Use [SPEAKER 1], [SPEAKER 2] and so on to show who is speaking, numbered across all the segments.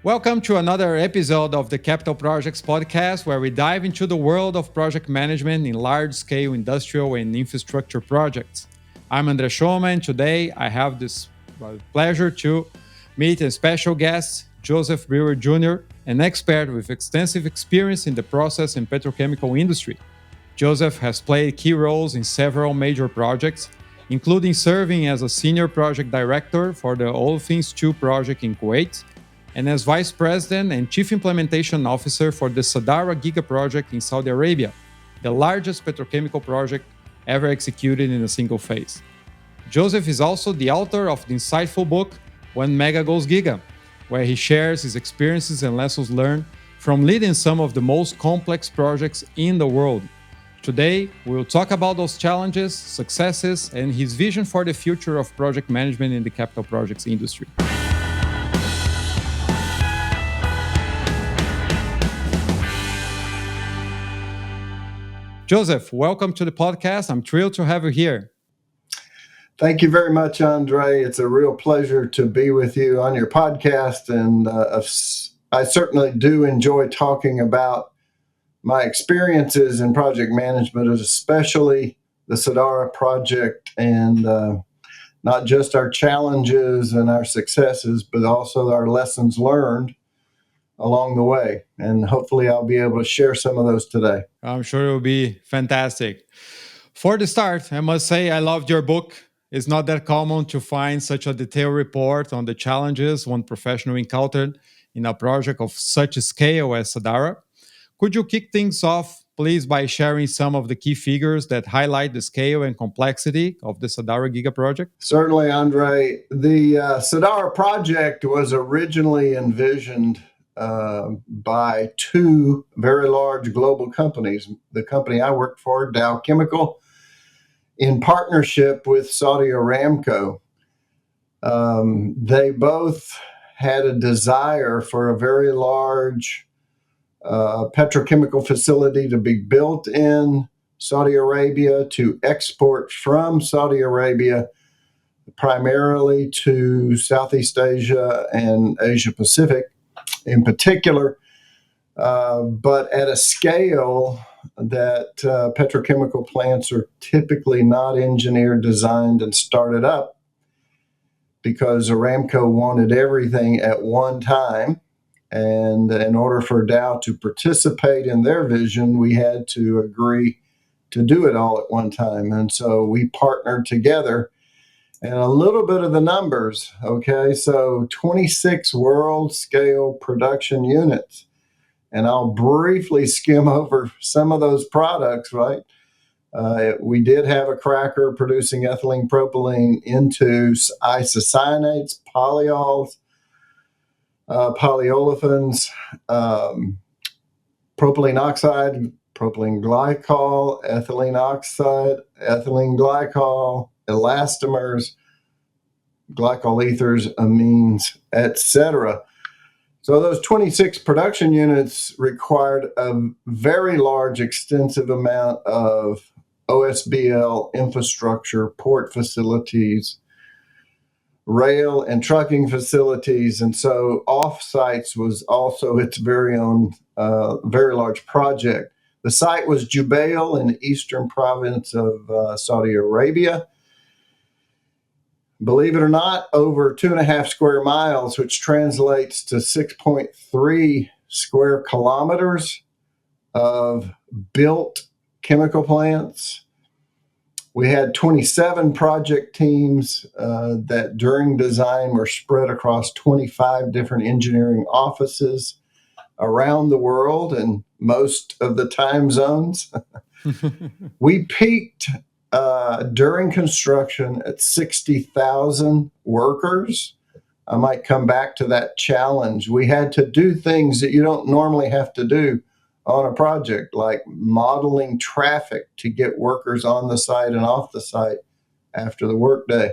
[SPEAKER 1] Welcome to another episode of the Capital Projects podcast, where we dive into the world of project management in large-scale industrial and infrastructure projects. I'm André Schoma, and today I have this pleasure to meet a special guest, Joseph Brewer Jr., an expert with extensive experience in the process and petrochemical industry. Joseph has played key roles in several major projects, including serving as a senior project director for the Olefins 2 project in Kuwait, and as Vice President and Chief Implementation Officer for the Sadara GIGA project in Saudi Arabia, the largest petrochemical project ever executed in a single phase. Joseph is also the author of the insightful book, When Mega Goes Giga, where he shares his experiences and lessons learned from leading some of the most complex projects in the world. Today, we'll talk about those challenges, successes, and his vision for the future of project management in the capital projects industry. Joseph, welcome to the podcast. I'm thrilled to have you here.
[SPEAKER 2] Thank you very much, Andre. It's a real pleasure to be with you on your podcast, and I certainly do enjoy talking about my experiences in project management, especially the Sadara project, and not just our challenges and our successes, but also our lessons learned along the way. And hopefully I'll be able to share some of those today.
[SPEAKER 1] I'm sure it will be fantastic. For the start, I must say I loved your book. It's not that common to find such a detailed report on the challenges one professional encountered in a project of such a scale as Sadara. Could you kick things off, please, by sharing some of the key figures that highlight the scale and complexity of the Sadara Giga project?
[SPEAKER 2] Certainly, Andre. The Sadara project was originally envisioned by two very large global companies. The company I worked for, Dow Chemical, in partnership with Saudi Aramco. They both had a desire for a very large petrochemical facility to be built in Saudi Arabia, to export from Saudi Arabia primarily to Southeast Asia and Asia Pacific in particular, but at a scale that petrochemical plants are typically not engineered, designed, and started up, because Aramco wanted everything at one time. And in order for Dow to participate in their vision, we had to agree to do it all at one time. And so we partnered together. And a little bit of the numbers, okay? So 26 world-scale production units. And I'll briefly skim over some of those products, right? We did have a cracker producing ethylene propylene into isocyanates, polyols, polyolefins, propylene oxide, propylene glycol, ethylene oxide, ethylene glycol, elastomers, glycol ethers, amines, etc. So those 26 production units required a very large, extensive amount of OSBL infrastructure, port facilities, rail and trucking facilities. And so off-sites was also its very own very large project. The site was Jubail in the eastern province of Saudi Arabia. Believe it or not, over 2.5 square miles, which translates to 6.3 square kilometers of built chemical plants. We had 27 project teams that during design were spread across 25 different engineering offices around the world and most of the time zones. We peaked during construction at 60,000 workers. I might come back to that challenge. We had to do things that you don't normally have to do on a project, like modeling traffic to get workers on the site and off the site after the workday.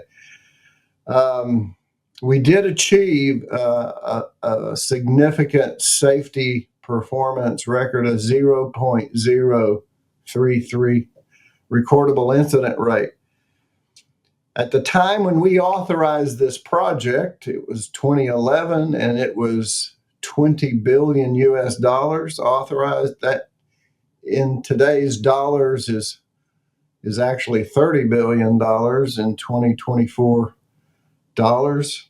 [SPEAKER 2] We did achieve a significant safety performance record of 0.033 recordable incident rate. At the time when we authorized this project, it was 2011, and it was 20 billion US dollars authorized. That in today's dollars is actually $30 billion in 2024 dollars.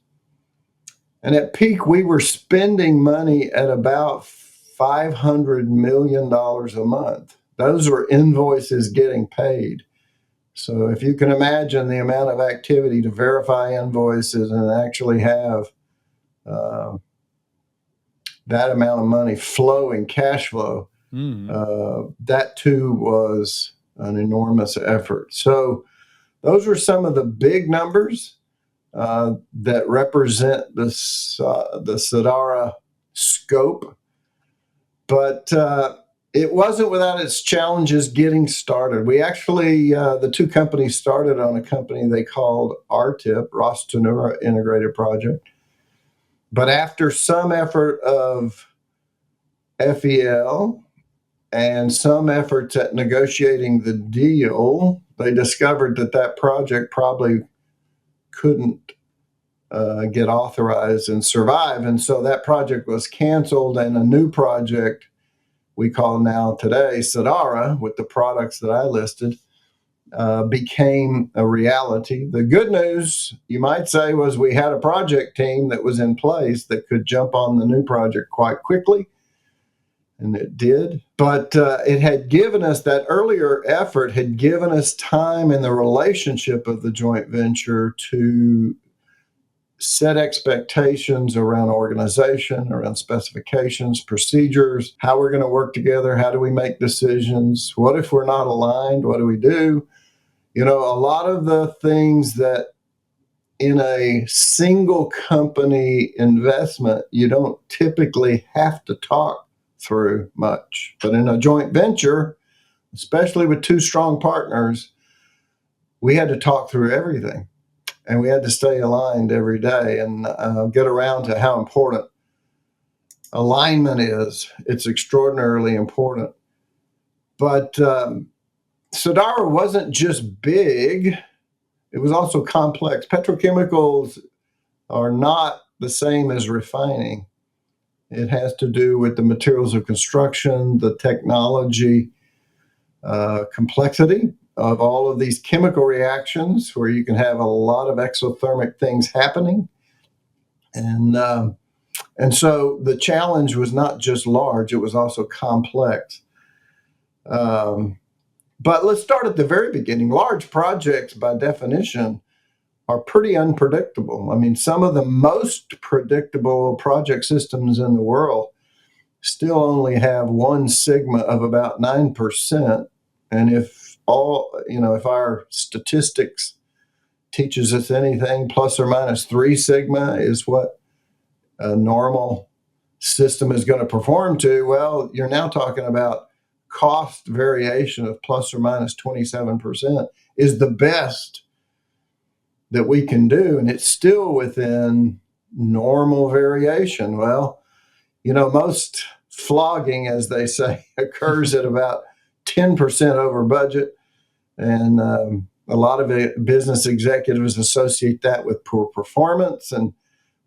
[SPEAKER 2] And at peak, we were spending money at about $500 million a month. Those were invoices getting paid. So if you can imagine the amount of activity to verify invoices and actually have that amount of money flowing, cash flow, that too was an enormous effort. So those were some of the big numbers that represent the Sadara scope. But it wasn't without its challenges getting started. We actually, the two companies started on a company they called RTIP, Ras Tanura Integrated Project. But after some effort of FEL and some efforts at negotiating the deal, they discovered that project probably couldn't get authorized and survive. And so that project was canceled, and a new project we call now today Sadara, with the products that I listed, became a reality. The good news, you might say, was we had a project team that was in place that could jump on the new project quite quickly, and it did. But it had given us, that earlier effort had given us time in the relationship of the joint venture to set expectations around organization, around specifications, procedures, how we're going to work together, how do we make decisions, what if we're not aligned, what do we do? You know, a lot of the things that in a single company investment, you don't typically have to talk through much. But in a joint venture, especially with two strong partners, we had to talk through everything. And we had to stay aligned every day and get around to how important alignment is. It's extraordinarily important. But Sadara wasn't just big, it was also complex. Petrochemicals are not the same as refining. It has to do with the materials of construction, the technology, complexity of all of these chemical reactions where you can have a lot of exothermic things happening. And so the challenge was not just large, it was also complex. But let's start at the very beginning. Large projects, by definition, are pretty unpredictable. I mean, some of the most predictable project systems in the world still only have one sigma of about 9%. And if our statistics teaches us anything, plus or minus 3 sigma is what a normal system is going to perform to, well, you're now talking about cost variation of plus or minus 27% is the best that we can do. And it's still within normal variation. Well, most flogging, as they say, occurs at about 10% over budget. And a lot of business executives associate that with poor performance.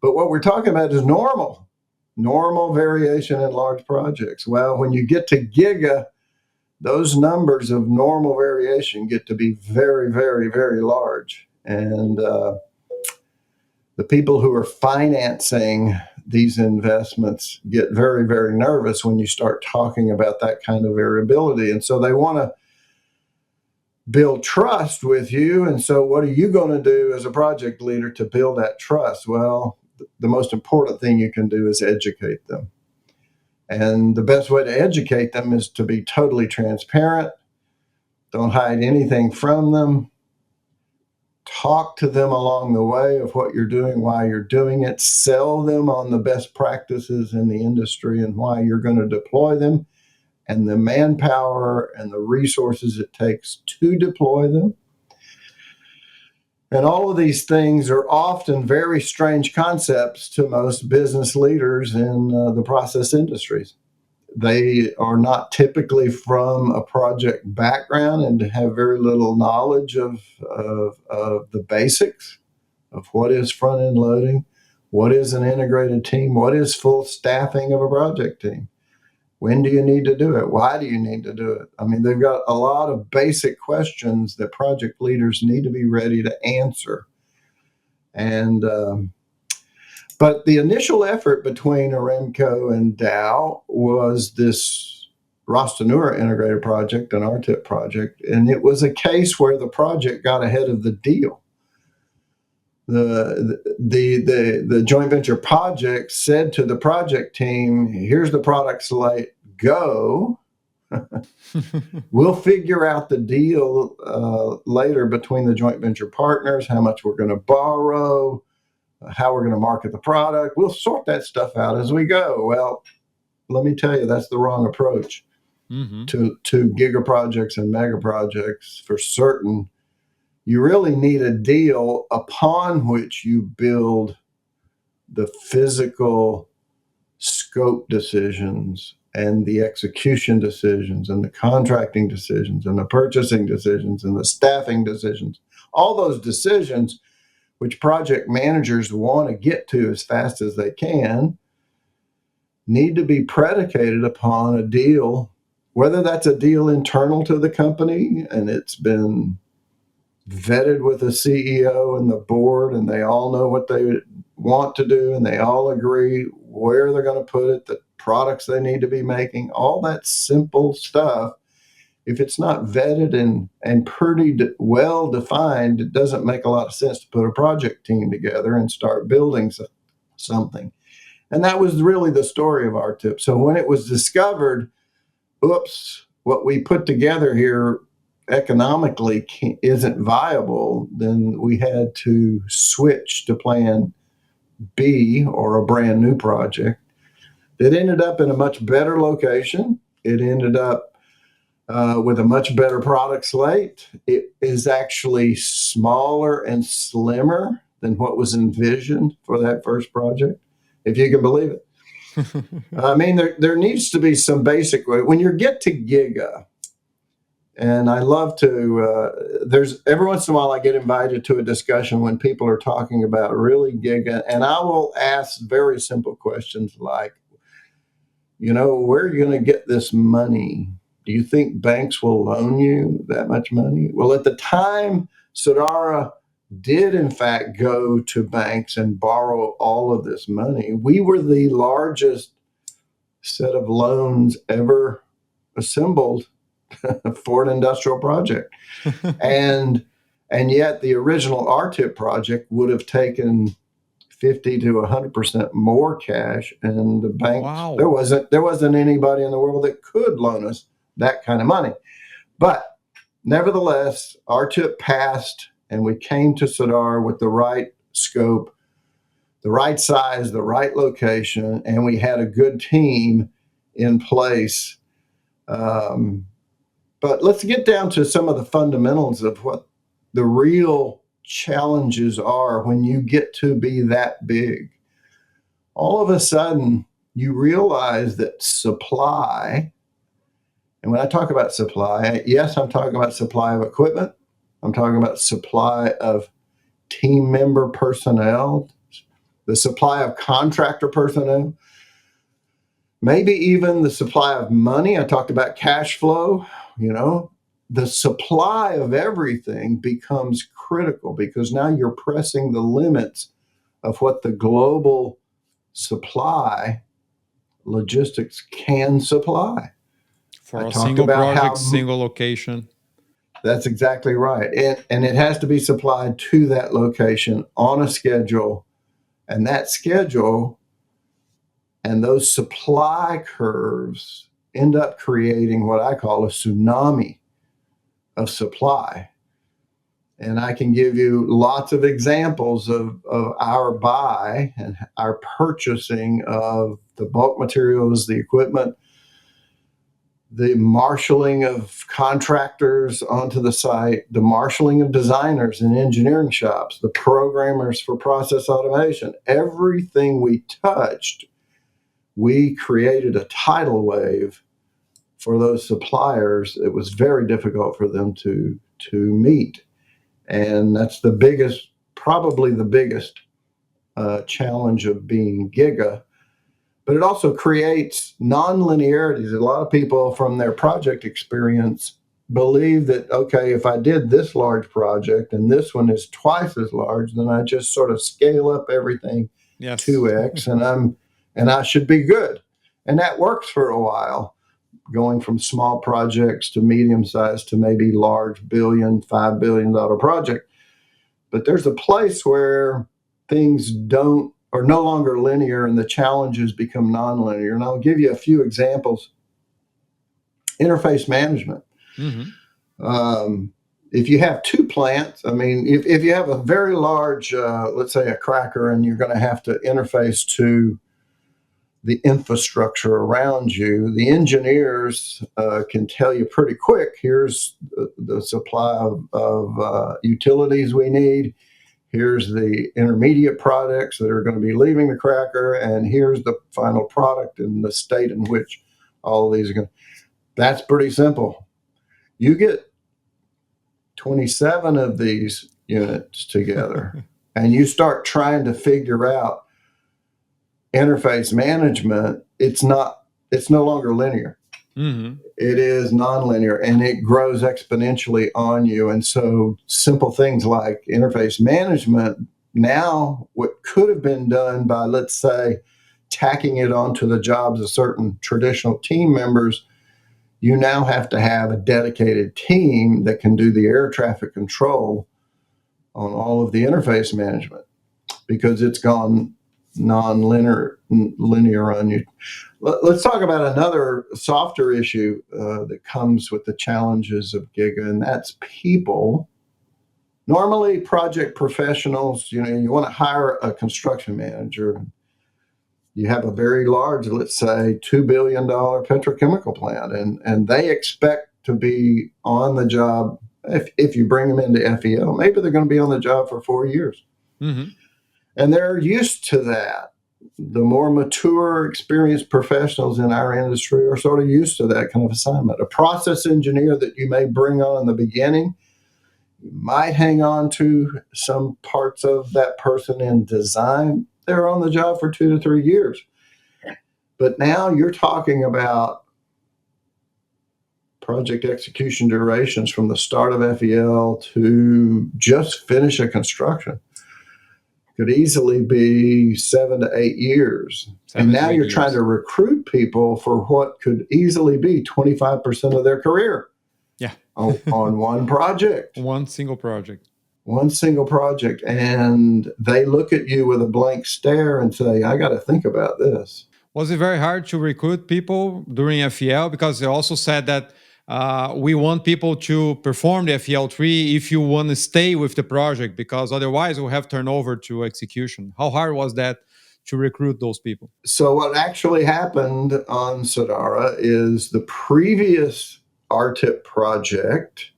[SPEAKER 2] But what we're talking about is normal variation in large projects. Well, when you get to GIGA, those numbers of normal variation get to be very, very, very large. And the people who are financing these investments get very, very nervous when you start talking about that kind of variability. And so they want to build trust with you. And so what are you going to do as a project leader to build that trust? Well, the most important thing you can do is educate them. And the best way to educate them is to be totally transparent. Don't hide anything from them. Talk to them along the way of what you're doing, why you're doing it. Sell them on the best practices in the industry and why you're going to deploy them, and the manpower and the resources it takes to deploy them. And all of these things are often very strange concepts to most business leaders in the process industries. They are not typically from a project background and have very little knowledge of the basics of what is front-end loading, What is an integrated team? What is full staffing of a project team? When do you need to do it? Why do you need to do it? I mean, they've got a lot of basic questions that project leaders need to be ready to answer. And but the initial effort between Aramco and Dow was this Ras Tanura integrated project, an RTIP project, and it was a case where the project got ahead of the deal. The joint venture project said to the project team, "Here's the product slate, go." We'll figure out the deal later between the joint venture partners, how much we're going to borrow, how we're going to market the product. We'll sort that stuff out as we go. Well, let me tell you, that's the wrong approach to giga projects and mega projects for certain. You really need a deal upon which you build the physical scope decisions and the execution decisions and the contracting decisions and the purchasing decisions and the staffing decisions. All those decisions which project managers want to get to as fast as they can need to be predicated upon a deal, whether that's a deal internal to the company and it's been vetted with the CEO and the board, and they all know what they want to do, and they all agree where they're going to put it, the products they need to be making, all that simple stuff. If it's not vetted and pretty well defined, it doesn't make a lot of sense to put a project team together and start building something. And that was really the story of RTIP. So when it was discovered, oops, what we put together here economically isn't viable, then we had to switch to plan B, or a brand new project that ended up in a much better location. It ended up with a much better product slate. It is actually smaller and slimmer than what was envisioned for that first project, if you can believe it. I mean, there needs to be some basic way. When you get to GIGA, and I love to, there's every once in a while I get invited to a discussion when people are talking about really GIGA, and I will ask very simple questions like, where are you going to get this money? Do you think banks will loan you that much money? Well, at the time, Sadara did in fact go to banks and borrow all of this money. We were the largest set of loans ever assembled for an industrial project. and yet the original RTIP project would have taken 50 to 100% more cash, and the banks, wow, there wasn't anybody in the world that could loan us that kind of money. But nevertheless, RTIP passed, and we came to Sadara with the right scope, the right size, the right location, and we had a good team in place. But let's get down to some of the fundamentals of what the real challenges are when you get to be that big. All of a sudden, you realize that supply, and when I talk about supply, yes, I'm talking about supply of equipment. I'm talking about supply of team member personnel, the supply of contractor personnel, maybe even the supply of money. I talked about cash flow. The supply of everything becomes critical because now you're pressing the limits of what the global supply logistics can supply.
[SPEAKER 1] For a single project, single location.
[SPEAKER 2] That's exactly right. And it has to be supplied to that location on a schedule. And that schedule and those supply curves end up creating what I call a tsunami of supply. And I can give you lots of examples of our buy and our purchasing of the bulk materials, the equipment, the marshaling of contractors onto the site, the marshaling of designers in engineering shops, the programmers for process automation. Everything we touched, we created a tidal wave for those suppliers. It was very difficult for them to meet. And that's probably the biggest challenge of being GIGA. But it also creates non-linearities. A lot of people from their project experience believe that, okay, if I did this large project and this one is twice as large, then I just sort of scale up everything
[SPEAKER 1] Yes.
[SPEAKER 2] 2x and I should be good. And that works for a while, going from small projects to medium sized to maybe large $5 billion project. But there's a place where things are no longer linear and the challenges become nonlinear. And I'll give you a few examples. Interface management. If you have two plants, I mean, if you have a very large, let's say a cracker, and you're going to have to interface to the infrastructure around you, the engineers can tell you pretty quick, here's the supply of utilities we need. Here's the intermediate products that are going to be leaving the cracker, and here's the final product in the state in which all of these are going. That's pretty simple. You get 27 of these units together, and you start trying to figure out interface management. It's no longer linear. It is nonlinear, and it grows exponentially on you. And so simple things like interface management, now what could have been done by, let's say, tacking it onto the jobs of certain traditional team members, you now have to have a dedicated team that can do the air traffic control on all of the interface management, because it's gone non-linear on you. Let's talk about another softer issue that comes with the challenges of GIGA, and that's people. Normally, project professionals, you want to hire a construction manager. You have a very large, let's say, $2 billion petrochemical plant, and they expect to be on the job. If you bring them into FEL, maybe they're going to be on the job for 4 years. And they're used to that. The more mature, experienced professionals in our industry are sort of used to that kind of assignment. A process engineer that you may bring on in the beginning, you might hang on to some parts of that person in design. They're on the job for 2 to 3 years. But now you're talking about project execution durations from the start of FEL to just finish a construction. Could easily be 7 to 8 years. And now you're trying to recruit people for what could easily be 25% of their career.
[SPEAKER 1] Yeah.
[SPEAKER 2] on one project.
[SPEAKER 1] One single project.
[SPEAKER 2] And they look at you with a blank stare and say, I got to think about this.
[SPEAKER 1] Was it very hard to recruit people during FEL? Because they also said that we want people to perform the FEL3 if you want to stay with the project, because otherwise we'll have turnover to execution. How hard was that to recruit those people?
[SPEAKER 2] So what actually happened on Sadara is the previous RTIP project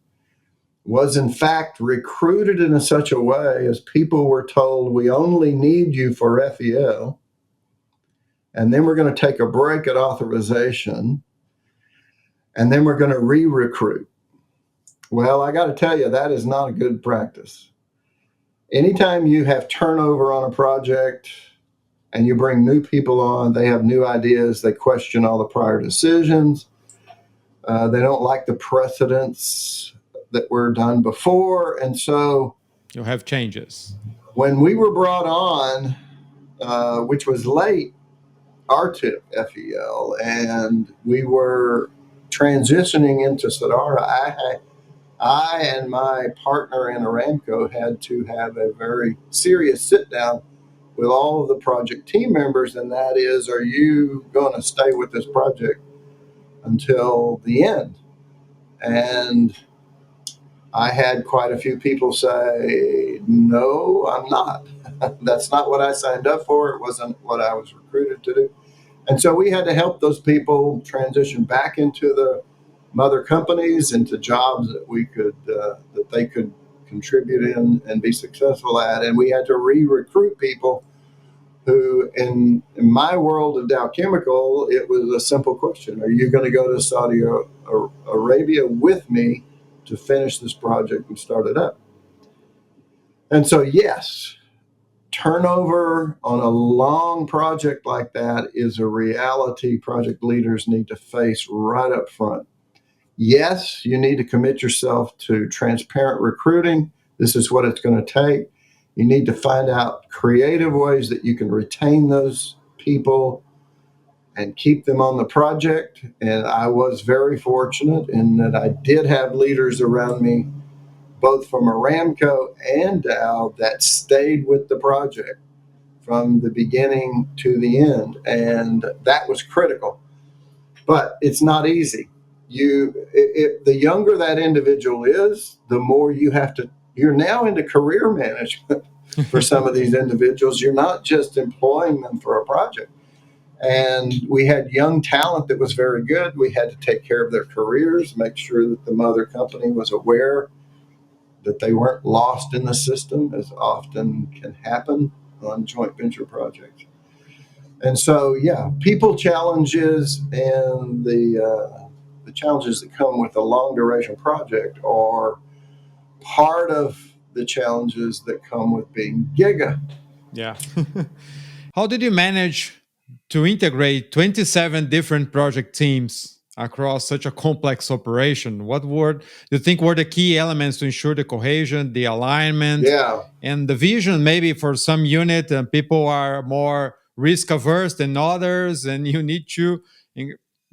[SPEAKER 2] was in fact recruited in such a way as people were told, we only need you for FEL, and then we're going to take a break at authorization, and then we're going to re-recruit. Well, I got to tell you, that is not a good practice. Anytime you have turnover on a project and you bring new people on, they have new ideas, they question all the prior decisions, they don't like the precedents that were done before, and so
[SPEAKER 1] you'll have changes.
[SPEAKER 2] When we were brought on, which was late RTIP FEL, and we were transitioning into Sadara, I and my partner in Aramco had to have a very serious sit down with all of the project team members, and that is, are you going to stay with this project until the end? And I had quite a few people say, no, I'm not. That's not what I signed up for. It wasn't what I was recruited to do. And so we had to help those people transition back into the mother companies, into jobs that we could, that they could contribute in and be successful at. And we had to re-recruit people who, in my world of Dow Chemical, it was a simple question. Are you going to go to Saudi Arabia with me to finish this project and start it up? And so, yes, turnover on a long project like that is a reality project leaders need to face right up front. Yes, you need to commit yourself to transparent recruiting. This is what it's going to take. You need to find out creative ways that you can retain those people and keep them on the project. And I was very fortunate in that I did have leaders around me, both from Aramco and Dow, that stayed with the project from the beginning to the end. And that was critical. But it's not easy. The younger that individual is, the more you have to, you're now into career management for some of these individuals. You're not just employing them for a project. And we had young talent that was very good. We had to take care of their careers, make sure that the mother company was aware that they weren't lost in the system, as often can happen on joint venture projects. And so, yeah, people challenges and the challenges that come with a long duration project are part of the challenges that come with being GIGA.
[SPEAKER 1] Yeah. How did you manage to integrate 27 different project teams across such a complex operation? What do you think were the key elements to ensure the cohesion, the alignment, and the vision? Maybe for some unit, people are more risk averse than others, and you need to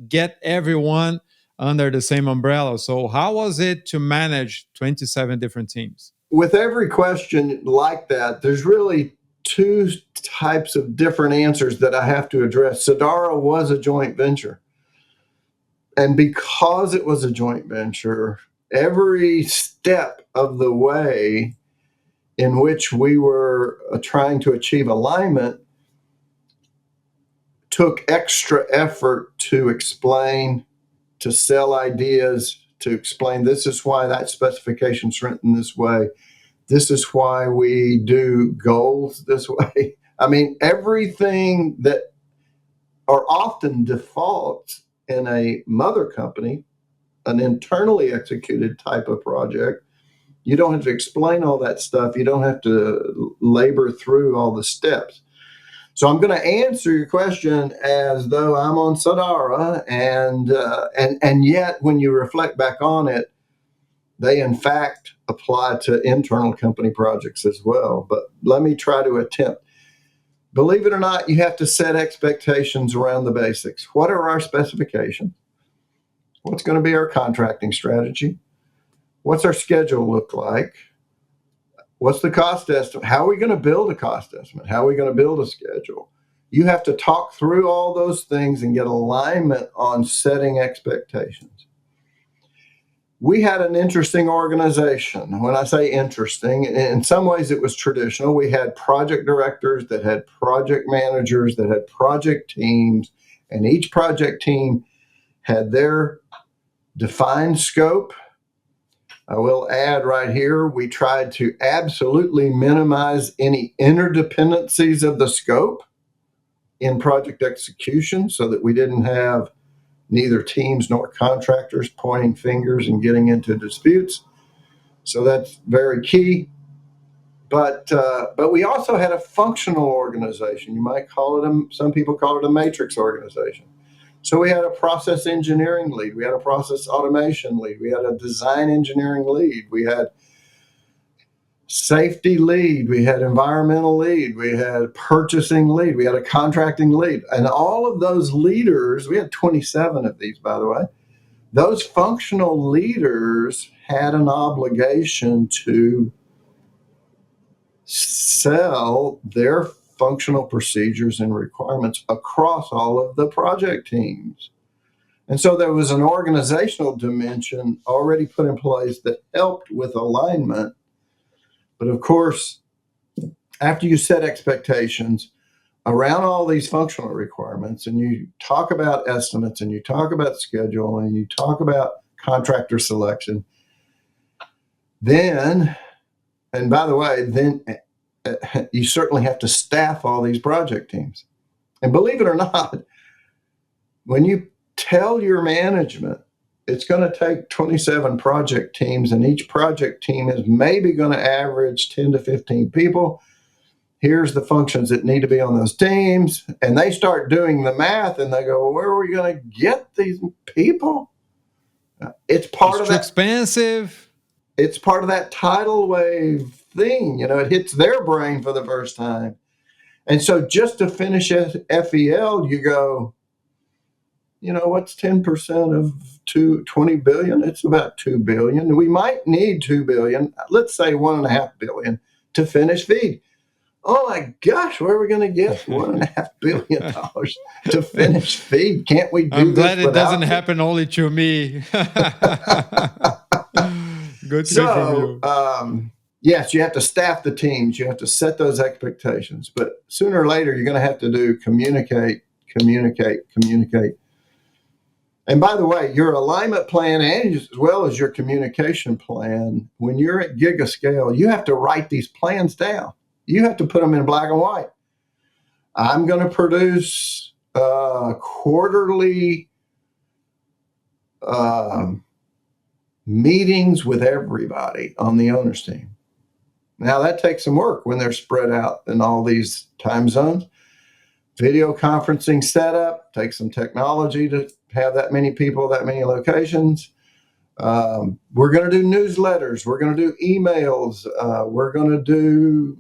[SPEAKER 1] get everyone under the same umbrella. So how was it to manage 27 different teams?
[SPEAKER 2] With every question like that, there's really two types of different answers that I have to address. Sadara was a joint venture. And because it was a joint venture, every step of the way in which we were trying to achieve alignment took extra effort to explain, to sell ideas, to explain this is why that specification's written this way. This is why we do goals this way. I mean, everything that are often defaults in a mother company, an internally executed type of project, you don't have to explain all that stuff. You don't have to labor through all the steps. So I'm going to answer your question as though I'm on Sadara, and yet when you reflect back on it, they in fact apply to internal company projects as well. But let me try to attempt. Believe it or not, you have to set expectations around the basics. What are our specifications? What's going to be our contracting strategy? What's our schedule look like? What's the cost estimate? How are we going to build a cost estimate? How are we going to build a schedule? You have to talk through all those things and get alignment on setting expectations. We had an interesting organization. When I say interesting, in some ways it was traditional. We had project directors that had project managers that had project teams, and each project team had their defined scope. I will add right here, we tried to absolutely minimize any interdependencies of the scope in project execution so that we didn't have neither teams nor contractors pointing fingers and getting into disputes. So that's very key. But we also had a functional organization. You might call it some people call it a matrix organization. So we had a process engineering lead. We had a process automation lead. We had a design engineering lead. We had safety lead. We had environmental lead. We had purchasing lead. We had a contracting lead. And all of those leaders, we had 27 of these, by the way, those functional leaders had an obligation to sell their functional procedures and requirements across all of the project teams. And so there was an organizational dimension already put in place that helped with alignment. But of course, after you set expectations around all these functional requirements, and you talk about estimates, and you talk about schedule, and you talk about contractor selection, then, and by the way, then you certainly have to staff all these project teams. And believe it or not, when you tell your management it's going to take 27 project teams and each project team is maybe going to average 10 to 15 people, Here's the functions that need to be on those teams. And they start doing the math and they go, well, where are we going to get these people? It's part of
[SPEAKER 1] too
[SPEAKER 2] that.
[SPEAKER 1] Expensive.
[SPEAKER 2] It's part of that tidal wave thing. It hits their brain for the first time. And so just to finish FEL, you go, what's 10% of 20 billion? It's about 2 billion. We might need 2 billion, let's say $1.5 billion to finish feed. Oh my gosh, where are we going to get $1.5 billion to finish feed? Can't we do
[SPEAKER 1] I'm glad
[SPEAKER 2] this
[SPEAKER 1] it doesn't happen only to me. Good to hear from you.
[SPEAKER 2] Yes, you have to staff the teams. You have to set those expectations. But sooner or later, you're going to have to do communicate. And by the way, your alignment plan, and as well as your communication plan, when you're at GIGA scale, you have to write these plans down. You have to put them in black and white. I'm going to produce quarterly meetings with everybody on the owner's team. Now, that takes some work when they're spread out in all these time zones. Video conferencing setup takes some technology to have that many people, that many locations. We're going to do newsletters. We're going to do emails. We're going to do,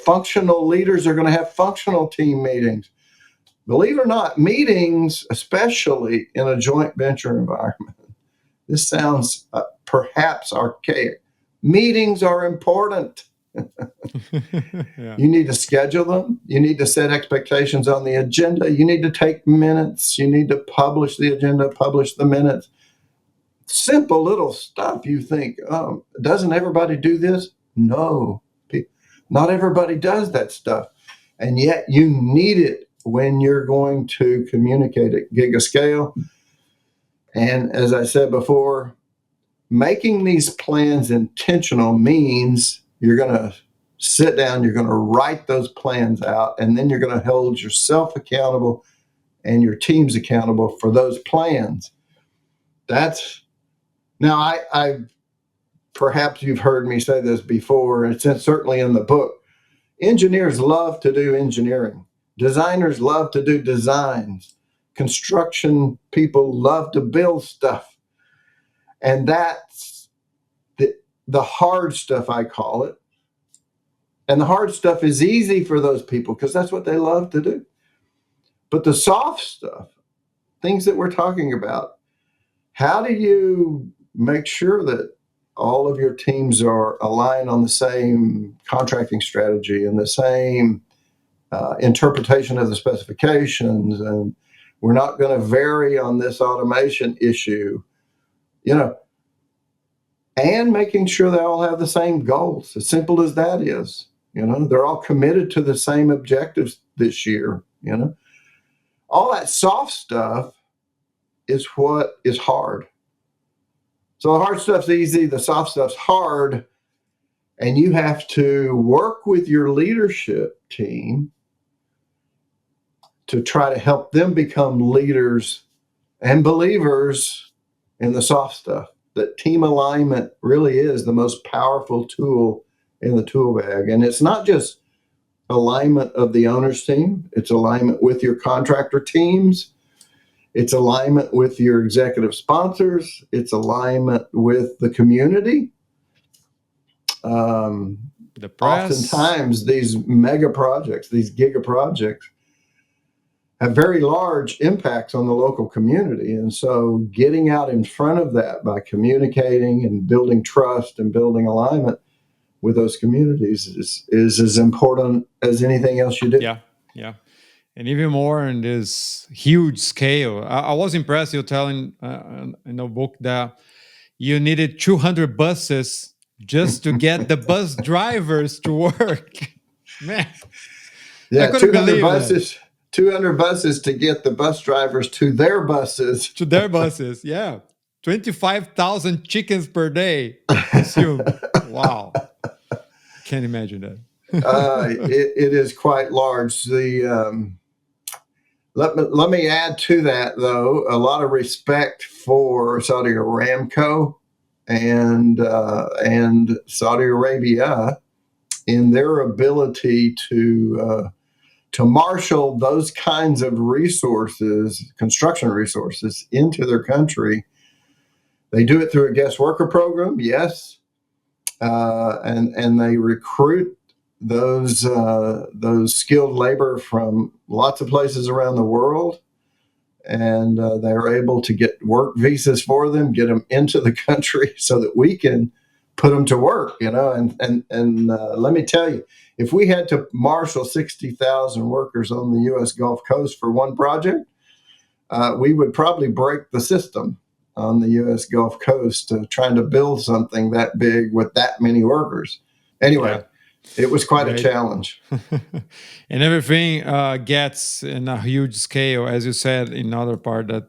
[SPEAKER 2] functional leaders are going to have functional team meetings. Believe it or not, meetings, especially in a joint venture environment, this sounds perhaps archaic. Meetings are important.
[SPEAKER 1] Yeah.
[SPEAKER 2] You need to schedule them. You need to set expectations on the agenda. You need to take minutes. You need to publish the agenda, publish the minutes. Simple little stuff. You think, doesn't everybody do this? No, not everybody does that stuff. And yet you need it when you're going to communicate at GIGA scale. And as I said before, making these plans intentional means you're going to sit down, you're going to write those plans out, and then you're going to hold yourself accountable and your teams accountable for those plans. Now I perhaps you've heard me say this before, and it's certainly in the book. Engineers love to do engineering. Designers love to do designs. Construction people love to build stuff. And that's the hard stuff, I call it. And the hard stuff is easy for those people because that's what they love to do. But the soft stuff, things that we're talking about, how do you make sure that all of your teams are aligned on the same contracting strategy and the same interpretation of the specifications, and we're not going to vary on this automation issue, and making sure they all have the same goals, as simple as that is. They're all committed to the same objectives this year. All that soft stuff is what is hard. So the hard stuff's easy, the soft stuff's hard, and you have to work with your leadership team to try to help them become leaders and believers in the soft stuff. That team alignment really is the most powerful tool in the tool bag. And it's not just alignment of the owner's team, it's alignment with your contractor teams. It's alignment with your executive sponsors. It's alignment with the community.
[SPEAKER 1] The press.
[SPEAKER 2] Oftentimes, these mega projects, these giga projects, have very large impacts on the local community. And so getting out in front of that by communicating and building trust and building alignment with those communities is as important as anything else you do.
[SPEAKER 1] Yeah. And even more in this huge scale. I was impressed you telling in the book that you needed 200 buses just to get the bus drivers to work. Man,
[SPEAKER 2] yeah,
[SPEAKER 1] I couldn't believe
[SPEAKER 2] buses,
[SPEAKER 1] that.
[SPEAKER 2] 200 buses to get the bus drivers to their buses.
[SPEAKER 1] To their buses, yeah. 25,000 chickens per day. Assume. Wow. Can't imagine that.
[SPEAKER 2] It is quite large. Let me add to that, though, a lot of respect for Saudi Aramco and Saudi Arabia in their ability to marshal those kinds of resources, construction resources, into their country. They do it through a guest worker program, yes, and they recruit those skilled labor from lots of places around the world, and they're able to get work visas for them, get them into the country so that we can put them to work. And let me tell you, if we had to marshal 60,000 workers on the U.S. Gulf Coast for one project, we would probably break the system on the U.S. Gulf Coast trying to build something that big with that many workers. Anyway,
[SPEAKER 1] Yeah.
[SPEAKER 2] It was quite
[SPEAKER 1] Right.
[SPEAKER 2] a challenge.
[SPEAKER 1] And everything gets in a huge scale, as you said in another part, that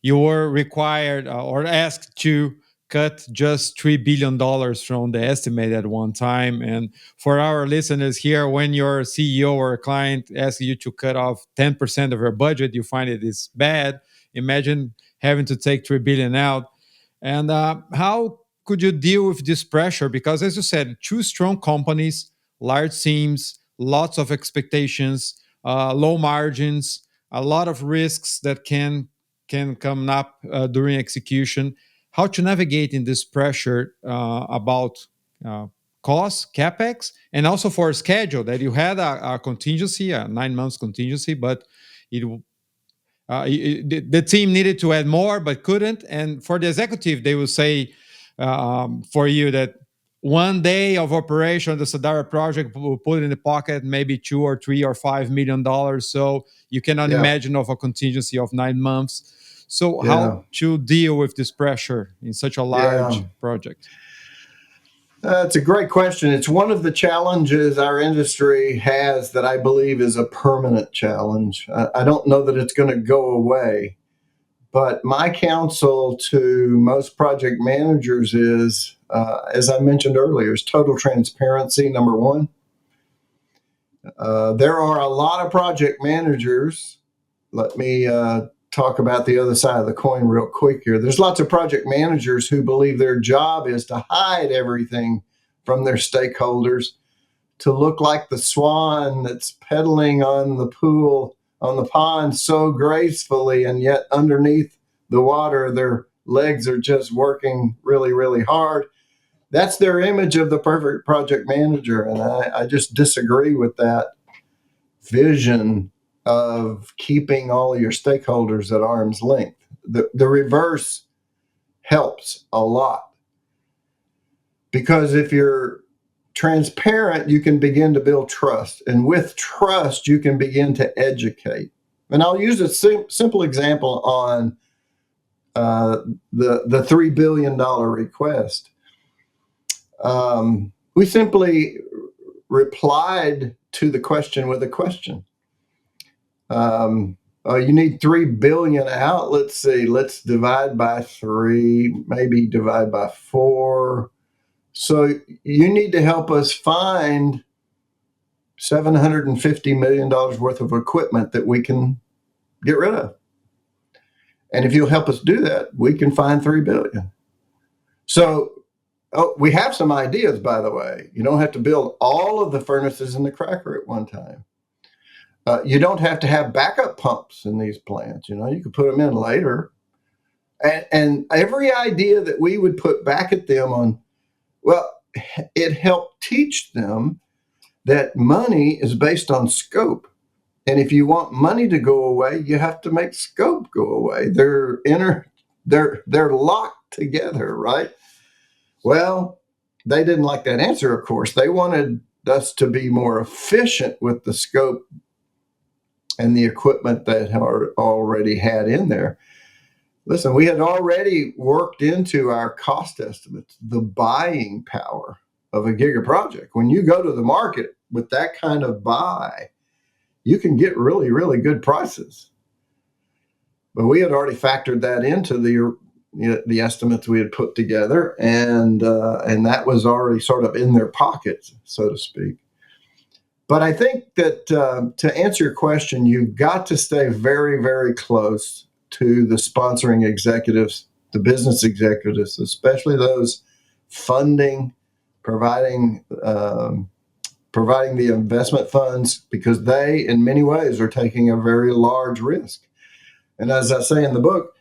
[SPEAKER 1] you were required or asked to cut just $3 billion from the estimate at one time. And for our listeners here, when your CEO or a client asks you to cut off 10% of your budget, you find it is bad. Imagine having to take 3 billion out. And how could you deal with this pressure? Because as you said, two strong companies, large teams, lots of expectations, low margins, a lot of risks that can come up during execution. How to navigate in this pressure about cost, capex, and also for a schedule that you had a contingency, a 9 months contingency, but it the team needed to add more but couldn't. And for the executive, they will say for you that 1 day of operation, the Sadara project will put in the pocket maybe $2 or $3 or $5 million. So you cannot
[SPEAKER 2] Yeah.
[SPEAKER 1] imagine of a contingency of 9 months. So
[SPEAKER 2] Yeah.
[SPEAKER 1] how to deal with this pressure in such a large
[SPEAKER 2] Yeah.
[SPEAKER 1] project?
[SPEAKER 2] It's a great question. It's one of the challenges our industry has that I believe is a permanent challenge. I don't know that it's going to go away, but my counsel to most project managers is, as I mentioned earlier, is total transparency, number one. There are a lot of project managers. Let me talk about the other side of the coin real quick here. There's lots of project managers who believe their job is to hide everything from their stakeholders, to look like the swan that's pedaling on the pond so gracefully, and yet underneath the water, their legs are just working really, really hard. That's their image of the perfect project manager. And I just disagree with that vision of keeping all of your stakeholders at arm's length. The reverse helps a lot, because if you're transparent, you can begin to build trust. And with trust, you can begin to educate. And I'll use a simple example on the $3 billion request. We simply replied to the question with a question. You need 3 billion out. Let's see, let's divide by 3, maybe divide by 4. So you need to help us find $750 million worth of equipment that we can get rid of. And if you'll help us do that, we can find 3 billion. So we have some ideas, by the way. You don't have to build all of the furnaces in the cracker at one time. You don't have to have backup pumps in these plants. You can put them in later. And every idea that we would put back at them it helped teach them that money is based on scope. And if you want money to go away, you have to make scope go away. They're locked together, right? Well, they didn't like that answer, of course. They wanted us to be more efficient with the scope and the equipment that already had in there. Listen, we had already worked into our cost estimates the buying power of a GIGA project. When you go to the market with that kind of buy, you can get really, really good prices. But we had already factored that into the estimates we had put together, and that was already sort of in their pockets, so to speak. But I think that to answer your question, you've got to stay very, very close to the sponsoring executives, the business executives, especially those funding, providing providing the investment funds, because they, in many ways, are taking a very large risk. And as I say in the book,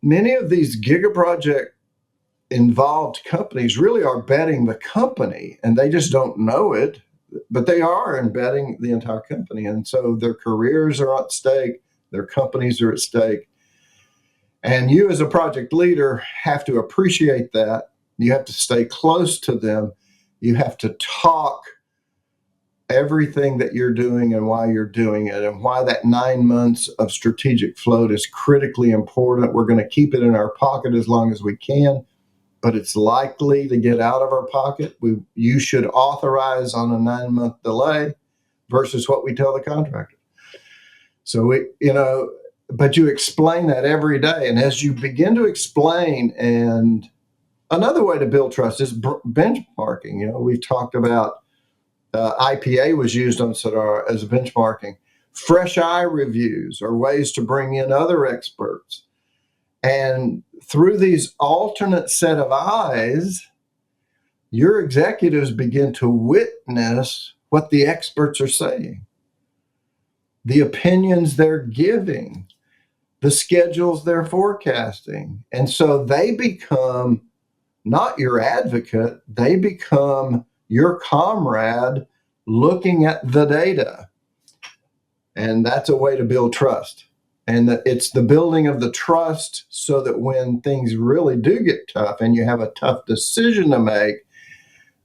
[SPEAKER 2] many of these GIGA project involved companies really are betting the company, and they just don't know it, but they are embedding the entire company. And so their careers are at stake, their companies are at stake. And you as a project leader have to appreciate that. You have to stay close to them. You have to talk everything that you're doing and why you're doing it, and why that 9 months of strategic float is critically important. We're going to keep it in our pocket as long as we can, but it's likely to get out of our pocket. You should authorize on a 9-month delay versus what we tell the contractor. So but you explain that every day. And as you begin to explain, and another way to build trust is benchmarking. We've talked about IPA was used on Sadara as benchmarking. Fresh eye reviews are ways to bring in other experts. And through these alternate set of eyes, your executives begin to witness what the experts are saying, the opinions they're giving, the schedules they're forecasting. And so they become not your advocate, they become your comrade looking at the data. And that's a way to build trust. And it's the building of the trust so that when things really do get tough and you have a tough decision to make,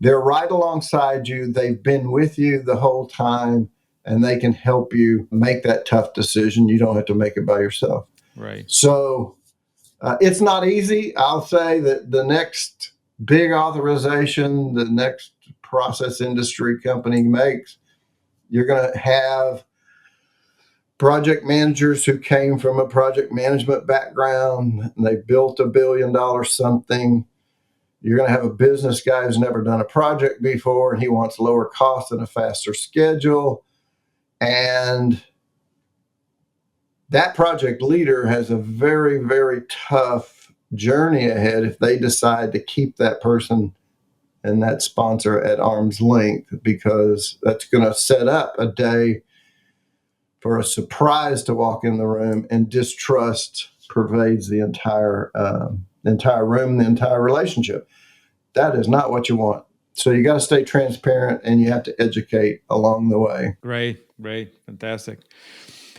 [SPEAKER 2] they're right alongside you. They've been with you the whole time, and they can help you make that tough decision. You don't have to make it by yourself.
[SPEAKER 1] Right.
[SPEAKER 2] So it's not easy. I'll say that the next big authorization, the next process industry company makes, you're going to have project managers who came from a project management background, and they built $1 billion something. You're going to have a business guy who's never done a project before, and he wants lower cost and a faster schedule. And that project leader has a very, very tough journey ahead if they decide to keep that person and that sponsor at arm's length, because that's going to set up a day for a surprise to walk in the room, and distrust pervades the entire room, the entire relationship. That is not what you want. So you got to stay transparent, and you have to educate along the way.
[SPEAKER 1] Great, fantastic.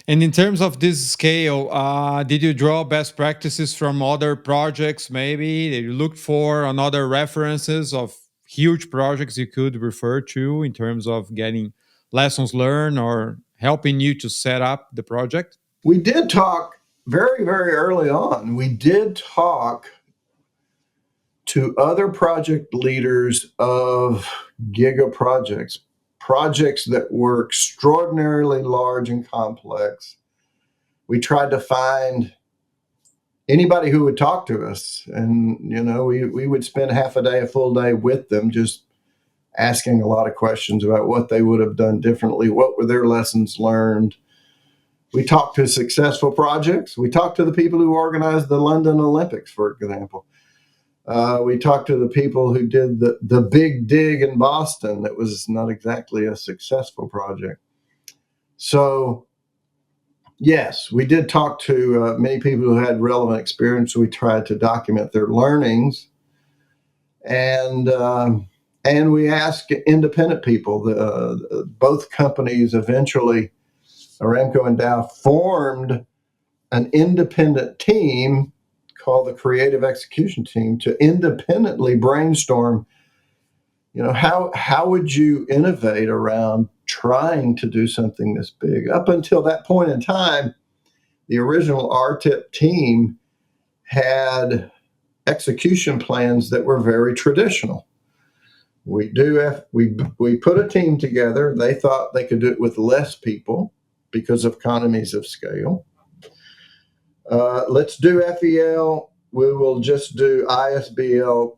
[SPEAKER 1] And in terms of this scale, did you draw best practices from other projects maybe that you looked for, on other references of huge projects you could refer to in terms of getting lessons learned or helping you to set up the project?
[SPEAKER 2] We did talk very, very early on. We did talk to other project leaders of GIGA projects that were extraordinarily large and complex. We tried to find anybody who would talk to us, and we would spend half a day, a full day with them, just asking a lot of questions about what they would have done differently, what were their lessons learned. We talked to successful projects. We talked to the people who organized the London Olympics, for example. We talked to the people who did the big dig in Boston. That was not exactly a successful project. So, yes, we did talk to many people who had relevant experience. We tried to document their learnings, and we asked independent people. Both companies eventually, Aramco and Dow, formed an independent team called the Creative Execution Team to independently brainstorm, how would you innovate around trying to do something this big? Up until that point in time, the original RTIP team had execution plans that were very traditional. We put a team together. They thought they could do it with less people because of economies of scale. Let's do FEL. We will just do ISBL,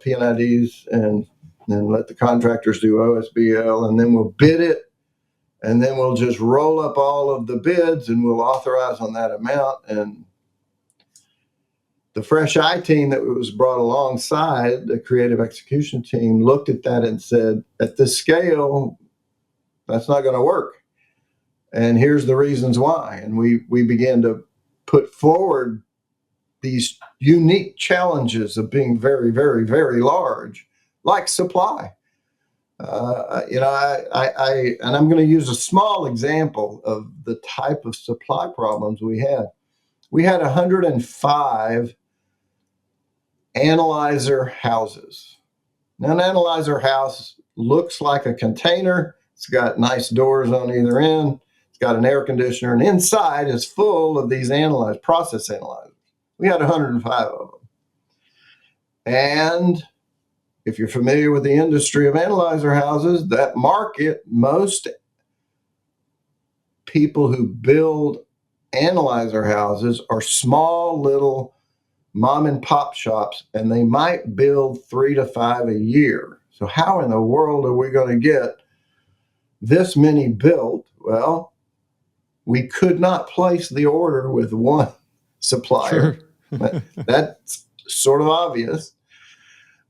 [SPEAKER 2] P&IDs, and let the contractors do OSBL, and then we'll bid it, and then we'll just roll up all of the bids, and we'll authorize on that amount. And the fresh eye team that was brought alongside the creative execution team looked at that and said, at this scale, that's not going to work. And here's the reasons why. And we began to put forward these unique challenges of being very, very, very large, like supply. And I'm going to use a small example of the type of supply problems we had. We had 105 analyzer houses. Now, an analyzer house looks like a container. It's got nice doors on either end. It's got an air conditioner, and inside is full of these process analyzers. We had 105 of them. And if you're familiar with the industry of analyzer houses, that market, most people who build analyzer houses are small little mom and pop shops, and they might build 3 to 5 a year. So how in the world are we going to get this many built? Well, we could not place the order with one supplier. Sure. That's sort of obvious.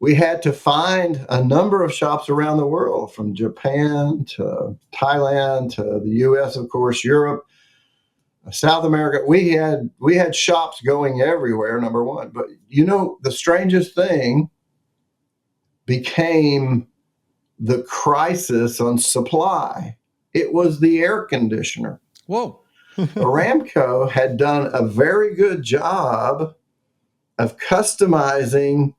[SPEAKER 2] We had to find a number of shops around the world, from Japan to Thailand to the US, of course, Europe, South America. We had shops going everywhere, number one. But the strangest thing became the crisis on supply. It was the air conditioner.
[SPEAKER 1] Whoa.
[SPEAKER 2] Aramco had done a very good job of customizing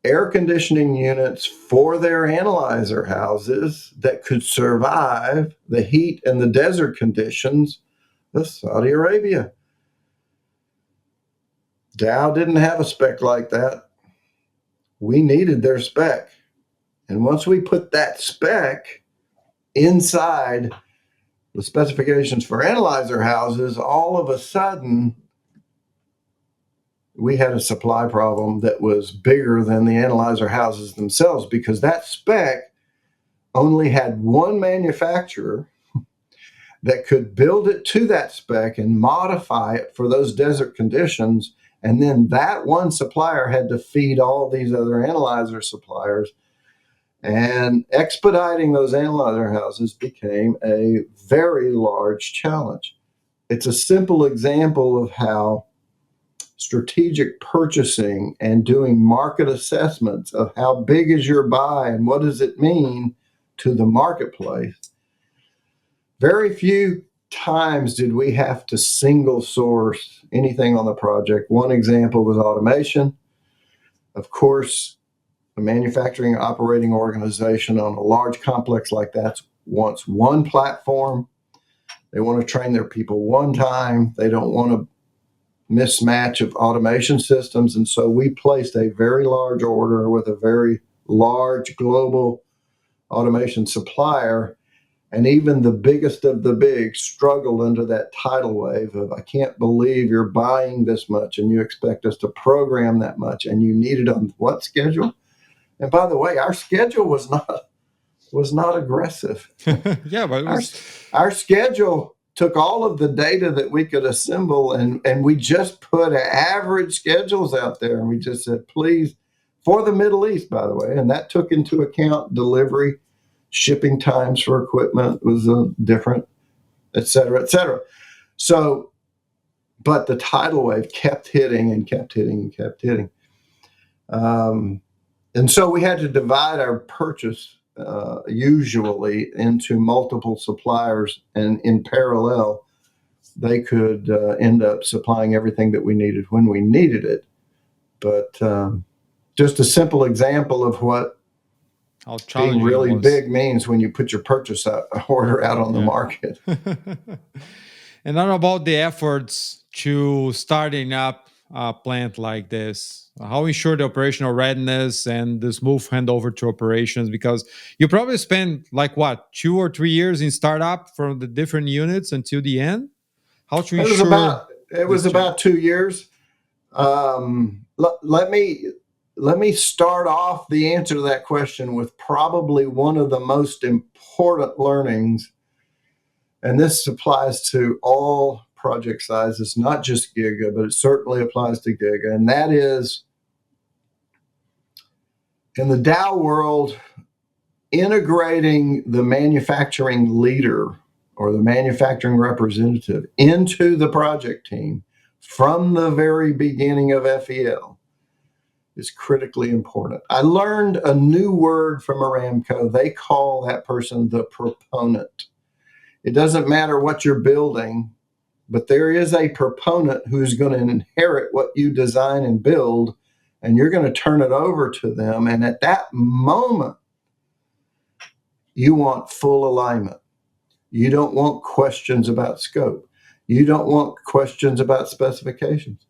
[SPEAKER 2] air conditioning units for their analyzer houses that could survive the heat and the desert conditions of Saudi Arabia. Dow didn't have a spec like that. We needed their spec. And once we put that spec inside the specifications for analyzer houses, all of a sudden, we had a supply problem that was bigger than the analyzer houses themselves, because that spec only had one manufacturer that could build it to that spec and modify it for those desert conditions. And then that one supplier had to feed all these other analyzer suppliers. And expediting those analyzer houses became a very large challenge. It's a simple example of how strategic purchasing and doing market assessments of how big is your buy and what does it mean to the marketplace. Very few times did we have to single source anything on the project. One example was automation. Of course, a manufacturing operating organization on a large complex like that wants one platform. They want to train their people one time. They don't want to mismatch of automation systems. And so we placed a very large order with a very large global automation supplier. And even the biggest of the big struggled under that tidal wave of, I can't believe you're buying this much and you expect us to program that much, and you need it on what schedule? And by the way, our schedule was not aggressive.
[SPEAKER 1] Yeah, but
[SPEAKER 2] our schedule took all of the data that we could assemble, and we just put average schedules out there, and we just said, please, for the Middle East, by the way, and that took into account delivery, shipping times for equipment was different, et cetera, et cetera. So, but the tidal wave kept hitting and kept hitting and kept hitting. And so we had to divide our purchase usually into multiple suppliers, and in parallel, they could end up supplying everything that we needed when we needed it. But just a simple example of what being really big means when you put your purchase order out on the market.
[SPEAKER 1] And not about the efforts to starting up a plant like this. How ensure the operational readiness and the smooth handover to operations? Because you probably spend 2 or 3 years in startup from the different units until the end. How to ensure?
[SPEAKER 2] It was about 2 years. Let me start off the answer to that question with probably one of the most important learnings, and this applies to all project size. It's not just GIGA, but it certainly applies to GIGA. And that is, in the Dow world, integrating the manufacturing leader or the manufacturing representative into the project team from the very beginning of FEL is critically important. I learned a new word from Aramco. They call that person the proponent. It doesn't matter what you're building, but there is a proponent who's going to inherit what you design and build, and you're going to turn it over to them. And at that moment, you want full alignment. You don't want questions about scope. You don't want questions about specifications.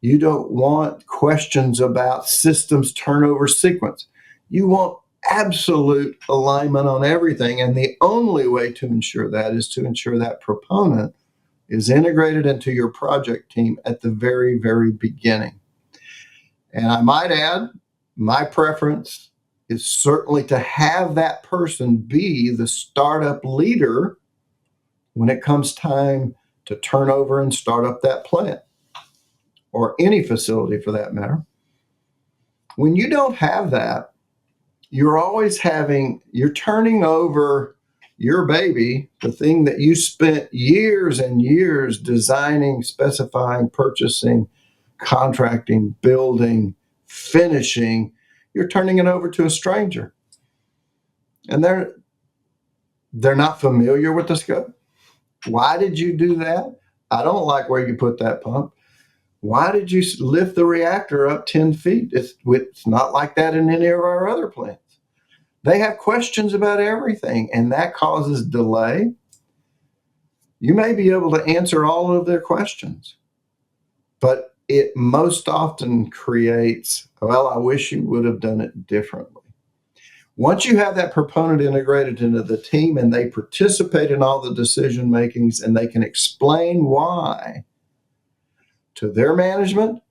[SPEAKER 2] You don't want questions about systems turnover sequence. You want absolute alignment on everything. And the only way to ensure that is to ensure that proponent is integrated into your project team at the very, very beginning. And I might add, my preference is certainly to have that person be the startup leader when it comes time to turn over and start up that plant, or any facility for that matter. When you don't have that, you're turning over your baby, the thing that you spent years and years designing, specifying, purchasing, contracting, building, finishing. You're turning it over to a stranger. And they're not familiar with the scope. Why did you do that? I don't like where you put that pump. Why did you lift the reactor up 10 feet? It's not like that in any of our other plants. They have questions about everything, and that causes delay. You may be able to answer all of their questions, but it most often creates, well, I wish you would have done it differently. Once you have that proponent integrated into the team and they participate in all the decision makings and they can explain why to their management,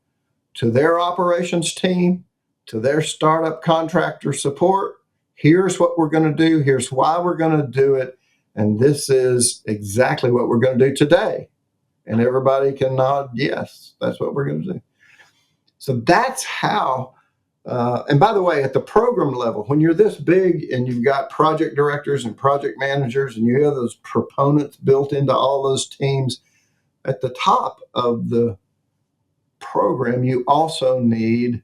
[SPEAKER 2] to their operations team, to their startup contractor support, here's what we're going to do, here's why we're going to do it, and this is exactly what we're going to do today. And everybody can nod, yes, that's what we're going to do. So that's how. And by the way, at the program level, when you're this big and you've got project directors and project managers and you have those proponents built into all those teams, at the top of the program, you also need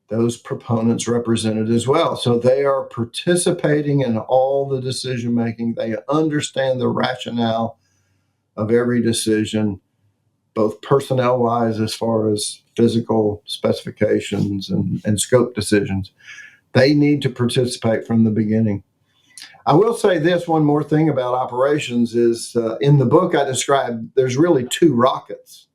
[SPEAKER 2] those proponents represented as well. So they are participating in all the decision making. They understand the rationale of every decision, both personnel wise as far as physical specifications and scope decisions. They need to participate from the beginning. I will say this one more thing about operations is in the book I described, there's really two rockets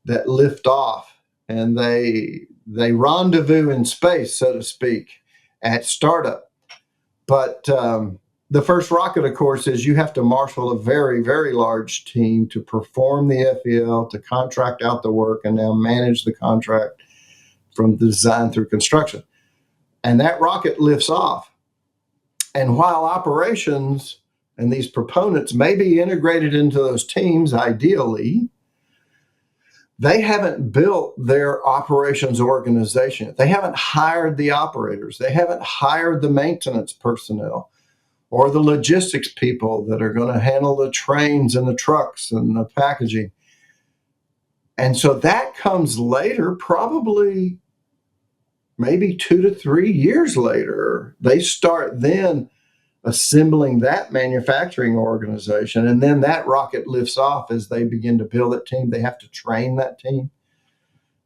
[SPEAKER 2] that lift off and they rendezvous in space, so to speak, at startup. But the first rocket, of course, is you have to marshal a very, very large team to perform the FEL, to contract out the work, and now manage the contract from design through construction. And that rocket lifts off. And while operations and these proponents may be integrated into those teams, ideally, they haven't built their operations organization. They haven't hired the operators. They haven't hired the maintenance personnel or the logistics people that are going to handle the trains and the trucks and the packaging. And so that comes later, probably maybe 2 to 3 years later. They start then assembling that manufacturing organization, and then that rocket lifts off as they begin to build that team. They have to train that team.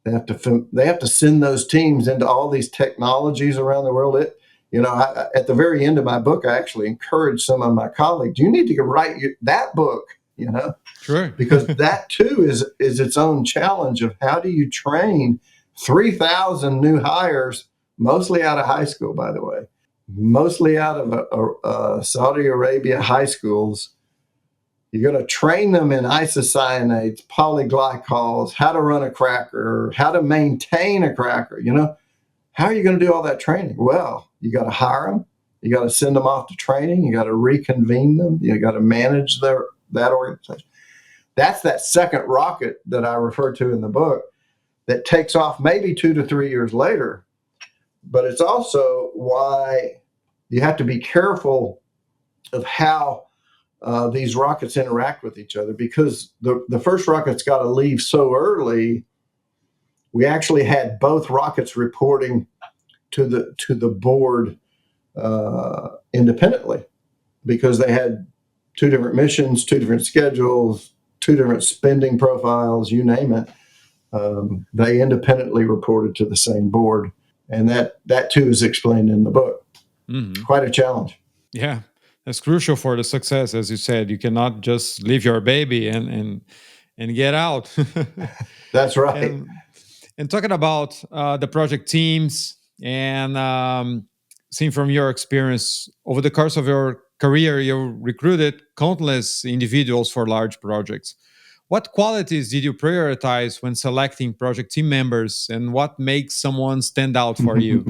[SPEAKER 2] They have to send those teams into all these technologies around the world. At the very end of my book, I actually encourage some of my colleagues, you need to write that book,
[SPEAKER 1] Sure.
[SPEAKER 2] because that too is its own challenge of how do you train 3,000 new hires, mostly out of high school, by the way, mostly out of Saudi Arabia high schools. You're going to train them in isocyanates, polyglycols, how to run a cracker, how to maintain a cracker. How are you going to do all that training? Well, you got to hire them. You got to send them off to training. You got to reconvene them. You got to manage that organization. That's that second rocket that I refer to in the book that takes off maybe 2 to 3 years later. But it's also why you have to be careful of how these rockets interact with each other, because the first rocket's got to leave so early. We actually had both rockets reporting to the board independently, because they had two different missions, two different schedules, two different spending profiles, you name it. They independently reported to the same board. And that too is explained in the book.
[SPEAKER 1] Mm-hmm.
[SPEAKER 2] Quite a challenge.
[SPEAKER 1] Yeah, that's crucial for the success. As you said, you cannot just leave your baby and get out.
[SPEAKER 2] That's right.
[SPEAKER 1] And talking about the project teams and seeing from your experience over the course of your career, you recruited countless individuals for large projects. What qualities did you prioritize when selecting project team members, and what makes someone stand out for you?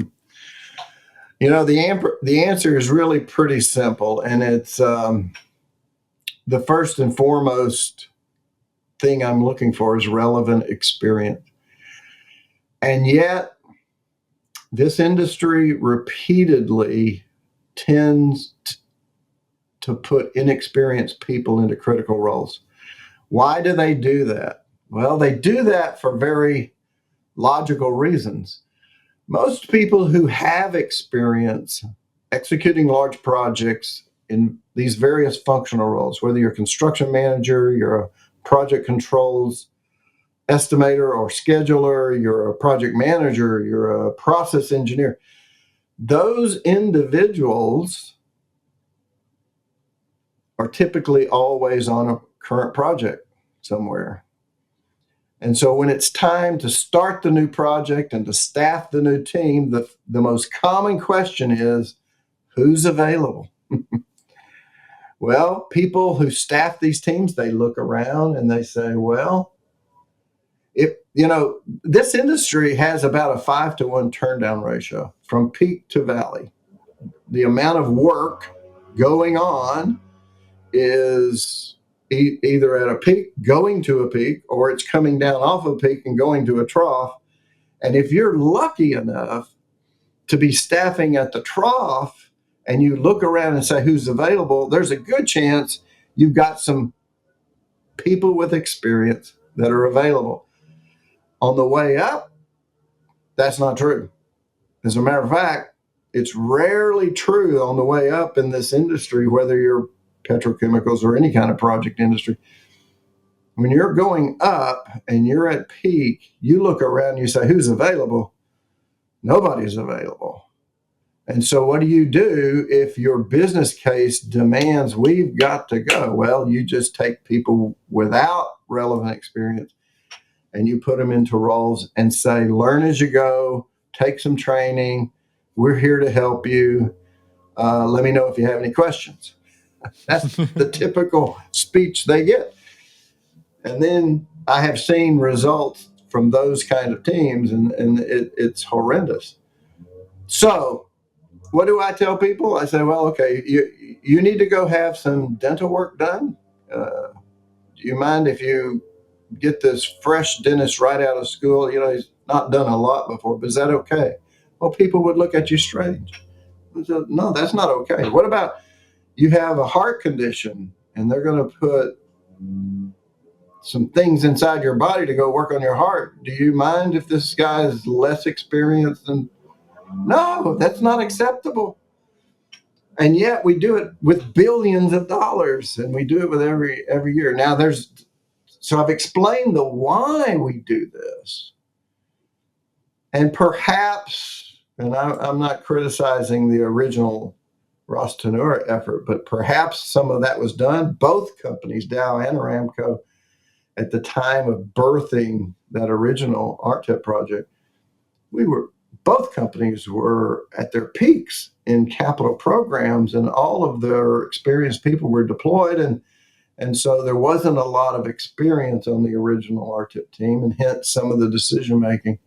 [SPEAKER 2] The answer is really pretty simple, and it's the first and foremost thing I'm looking for is relevant experience. And yet, this industry repeatedly tends to put inexperienced people into critical roles. Why do they do that? Well, they do that for very logical reasons. Most people who have experience executing large projects in these various functional roles, whether you're a construction manager, you're a project controls estimator or scheduler, you're a project manager, you're a process engineer, those individuals are typically always on a current project somewhere. And so when it's time to start the new project and to staff the new team, the most common question is, who's available? Well, people who staff these teams, they look around and they say, well, this industry has about a 5-to-1 turndown ratio from peak to valley. The amount of work going on is either at a peak, going to a peak, or it's coming down off a peak and going to a trough. And if you're lucky enough to be staffing at the trough and you look around and say who's available, there's a good chance you've got some people with experience that are available. On the way up, that's not true. As a matter of fact, it's rarely true on the way up in this industry, whether you're petrochemicals or any kind of project industry. When you're going up and you're at peak, you look around and you say, who's available? Nobody's available. And so what do you do if your business case demands we've got to go? Well, you just take people without relevant experience and you put them into roles and say, learn as you go, take some training. We're here to help you. Let me know if you have any questions. That's the typical speech they get. And then I have seen results from those kind of teams, and it's horrendous. So what do I tell people? I say, well, okay, you need to go have some dental work done. Do you mind if you get this fresh dentist right out of school? He's not done a lot before, but is that okay? Well, people would look at you strange. Said, no, that's not okay. What about you have a heart condition and they're going to put some things inside your body to go work on your heart? Do you mind if this guy is less experienced than? No, that's not acceptable. And yet we do it with billions of dollars, and we do it with every year. Now so I've explained the why we do this. And perhaps, and I'm not criticizing the original Ross Tenor effort, but perhaps some of that was done. Both companies, Dow and Aramco, at the time of birthing that original RTEP project, both companies were at their peaks in capital programs, and all of their experienced people were deployed. And so there wasn't a lot of experience on the original RTEP team, and hence some of the decision making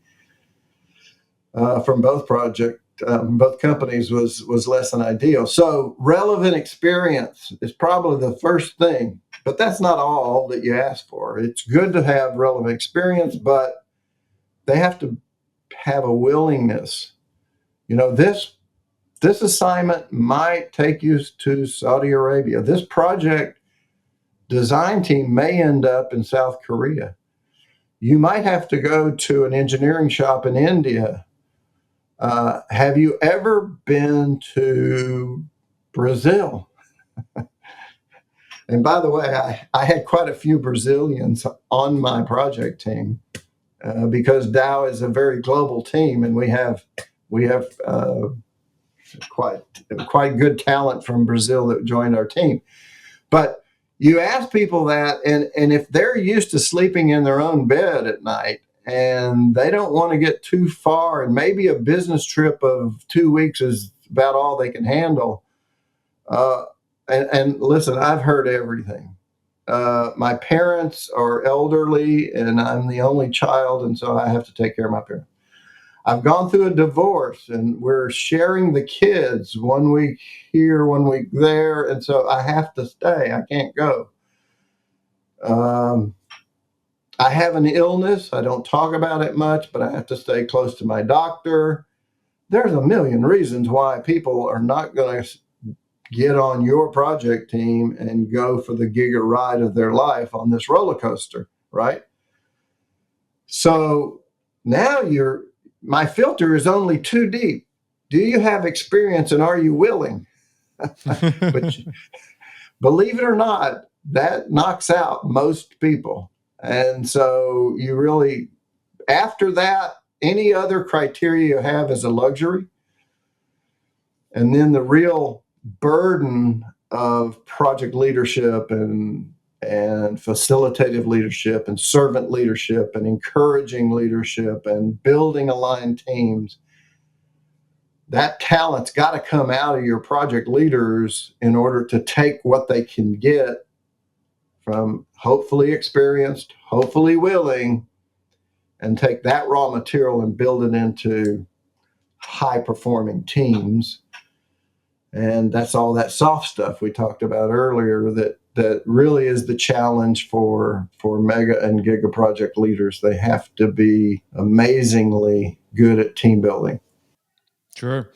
[SPEAKER 2] from both project both companies was less than ideal. So relevant experience is probably the first thing, but that's not all that you ask for. It's good to have relevant experience, but they have to have a willingness. This assignment might take you to Saudi Arabia. This project design team may end up in South Korea. You might have to go to an engineering shop in India. Have you ever been to Brazil? And by the way, I had quite a few Brazilians on my project team because Dow is a very global team, and we have quite good talent from Brazil that joined our team. But you ask people that, and if they're used to sleeping in their own bed at night and they don't want to get too far, and maybe a business trip of 2 weeks is about all they can handle. And listen, I've heard everything. My parents are elderly, and I'm the only child, and so I have to take care of my parents. I've gone through a divorce, and we're sharing the kids 1 week here, 1 week there, and so I have to stay. I can't go. I have an illness. I don't talk about it much, but I have to stay close to my doctor. There's a million reasons why people are not going to get on your project team and go for the GIGA ride of their life on this roller coaster, right? So now my filter is only too deep. Do you have experience, and are you willing? But believe it or not, that knocks out most people. And so you really, after that, any other criteria you have is a luxury. And then the real burden of project leadership and facilitative leadership and servant leadership and encouraging leadership and building aligned teams, that talent's got to come out of your project leaders in order to take what they can get from hopefully experienced, hopefully willing, and take that raw material and build it into high performing teams. And that's all that soft stuff we talked about earlier that really is the challenge for mega and giga project leaders. They have to be amazingly good at team building.
[SPEAKER 1] Sure.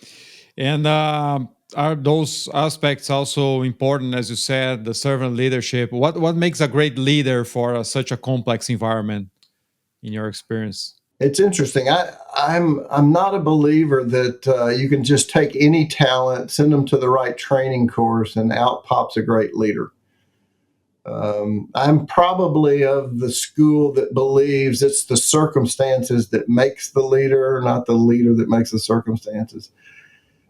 [SPEAKER 1] And are those aspects also important, as you said, the servant leadership? What makes a great leader for such a complex environment, in your experience?
[SPEAKER 2] It's interesting. I'm not a believer that you can just take any talent, send them to the right training course, and out pops a great leader. I'm probably of the school that believes it's the circumstances that makes the leader, not the leader that makes the circumstances.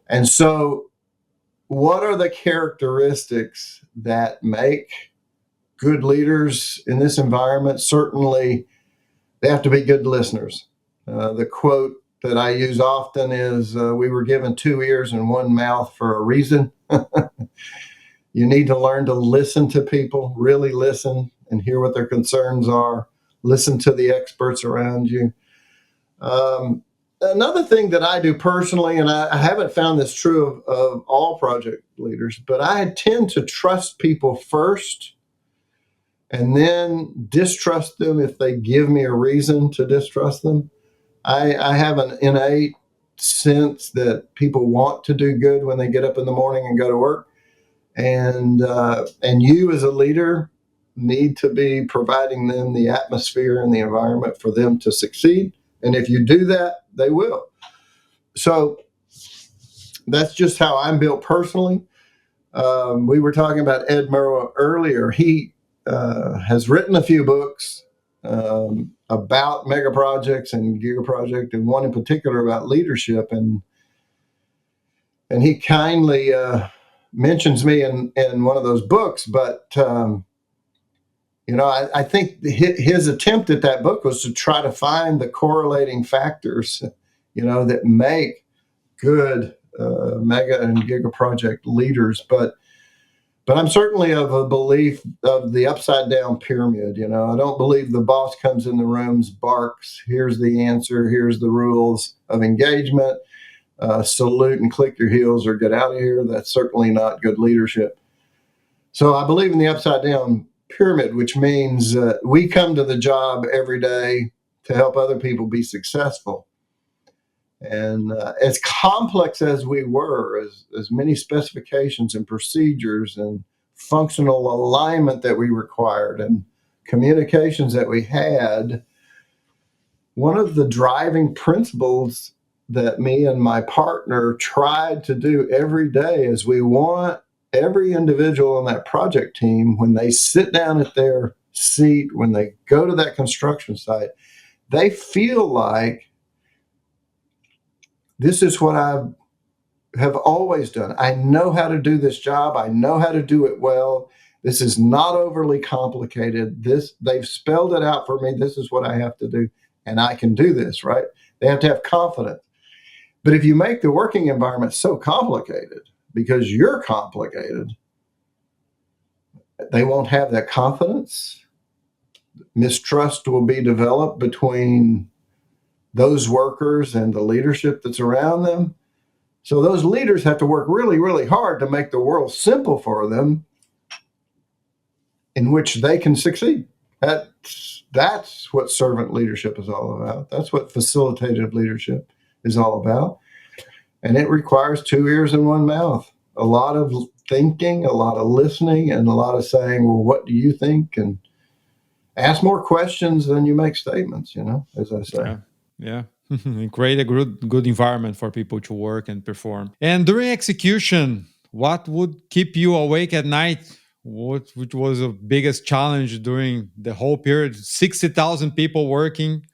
[SPEAKER 2] And so, what are the characteristics that make good leaders in this environment? Certainly, they have to be good listeners. The quote that I use often is, we were given 2 ears and 1 mouth for a reason. You need to learn to listen to people, really listen and hear what their concerns are. Listen to the experts around you. Another thing that I do personally, and I haven't found this true of all project leaders, but I tend to trust people first and then distrust them if they give me a reason to distrust them. I have an innate sense that people want to do good when they get up in the morning and go to work. And you as a leader need to be providing them the atmosphere and the environment for them to succeed. And if you do that, they will. So that's just how I'm built personally. We were talking about Ed Murrow earlier. He has written a few books about mega projects and giga project, and one in particular about leadership. And he kindly mentions me in one of those books. But I think his attempt at that book was to try to find the correlating factors, that make good mega and giga project leaders. But I'm certainly of a belief of the upside down pyramid. I don't believe the boss comes in the rooms, barks, here's the answer, here's the rules of engagement. salute and click your heels or get out of here. That's certainly not good leadership. So I believe in the upside down pyramid, which means we come to the job every day to help other people be successful. And as complex as we were, as many specifications and procedures and functional alignment that we required and communications that we had, one of the driving principles that me and my partner tried to do every day is we want every individual on that project team, when they sit down at their seat, when they go to that construction site, they feel like this is what I have always done. I know how to do this job. I know how to do it well. This is not overly complicated. They've spelled it out for me. This is what I have to do, and I can do this, right? They have to have confidence. But if you make the working environment so complicated because you're complicated, they won't have that confidence. Mistrust will be developed between those workers and the leadership that's around them. So those leaders have to work really, really hard to make the world simple for them in which they can succeed. That's what servant leadership is all about. That's what facilitative leadership is all about. And it requires 2 ears and 1 mouth. A lot of thinking, a lot of listening, and a lot of saying, well, what do you think? And ask more questions than you make statements, as I say.
[SPEAKER 1] Yeah. Create a good environment for people to work and perform. And during execution, what would keep you awake at night? Which was the biggest challenge during the whole period? 60,000 people working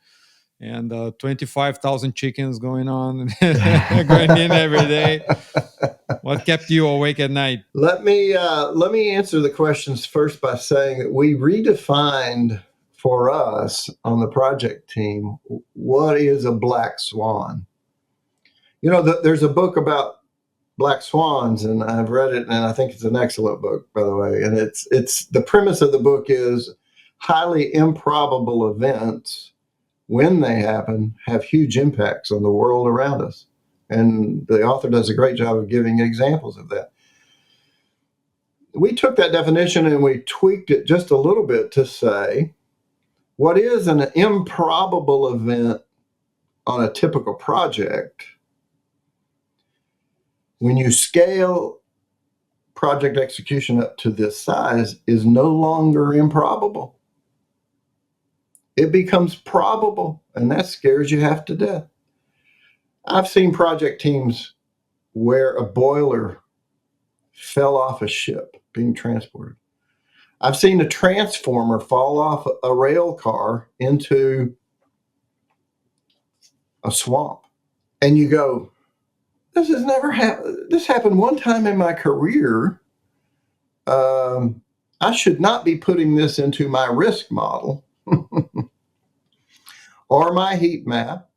[SPEAKER 1] and 25,000 chickens going on, going in every day. What kept you awake at night?
[SPEAKER 2] Let me answer the questions first by saying that we redefined for us on the project team what is a black swan. There's a book about black swans, and I've read it, and I think it's an excellent book, by the way. And it's the premise of the book is highly improbable events, when they happen, have huge impacts on the world around us. And the author does a great job of giving examples of that. We took that definition and we tweaked it just a little bit to say, what is an improbable event on a typical project? When you scale project execution up to this size, is no longer improbable. It becomes probable, and that scares you half to death. I've seen project teams where a boiler fell off a ship being transported. I've seen a transformer fall off a rail car into a swamp. And you go, this has never happened. This happened one time in my career. I should not be putting this into my risk model or my heat map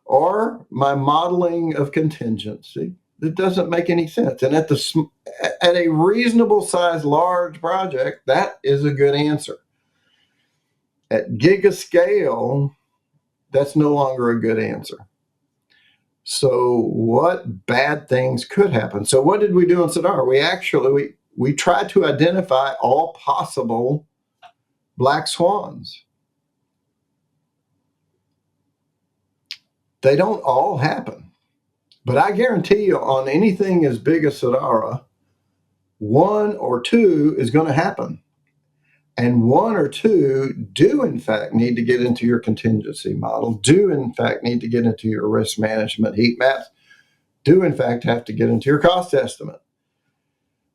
[SPEAKER 2] or my modeling of contingency. It doesn't make any sense. And at a reasonable size, large project, that is a good answer. At GIGA scale, that's no longer a good answer. So what bad things could happen? So what did we do in Sadara? We tried to identify all possible black swans. They don't all happen. But I guarantee you, on anything as big as Sadara, 1 or 2 is going to happen. And 1 or 2 do, in fact, need to get into your contingency model, do, in fact, need to get into your risk management heat maps, do, in fact, have to get into your cost estimate.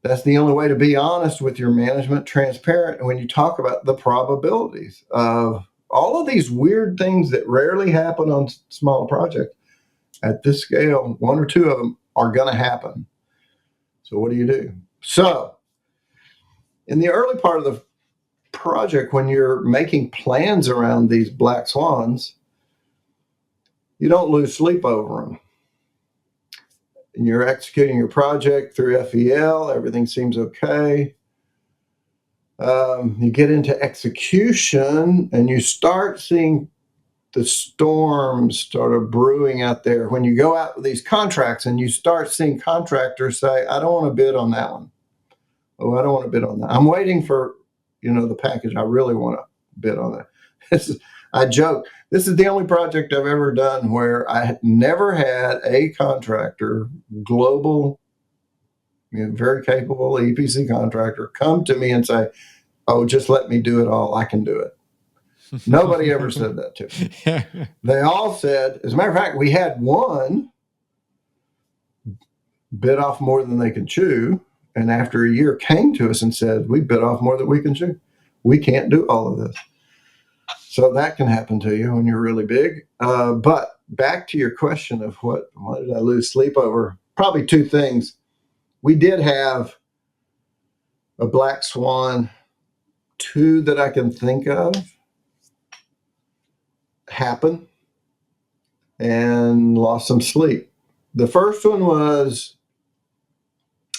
[SPEAKER 2] That's the only way to be honest with your management, transparent, when you talk about the probabilities of all of these weird things that rarely happen on smaller projects. At this scale, 1 or 2 of them are going to happen. So what do you do? So in the early part of the project, when you're making plans around these black swans, you don't lose sleep over them. And you're executing your project through FEL. Everything seems okay. You get into execution and you start seeing the storms started brewing out there. When you go out with these contracts and you start seeing contractors say, I don't want to bid on that one. Oh, I don't want to bid on that. I'm waiting for, the package. I really want to bid on that. I joke. This is the only project I've ever done where I had never had a contractor, global, very capable EPC contractor, come to me and say, oh, just let me do it all. I can do it. Nobody ever said that to me. Yeah. They all said, as a matter of fact, we had one bit off more than they could chew. And after a year came to us and said, we bit off more than we can chew. We can't do all of this. So that can happen to you when you're really big. But back to your question of what did I lose sleep over? Probably two things. We did have a black swan, two that I can think of happen, and lost some sleep. The first one was,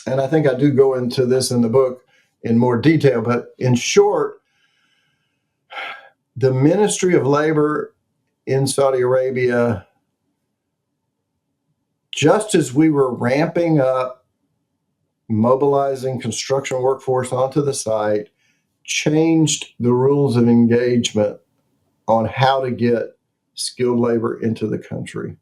[SPEAKER 2] and I think I do go into this in the book in more detail, but in short, the Ministry of Labor in Saudi Arabia, just as we were ramping up, mobilizing construction workforce onto the site, changed the rules of engagement on how to get skilled labor into the country.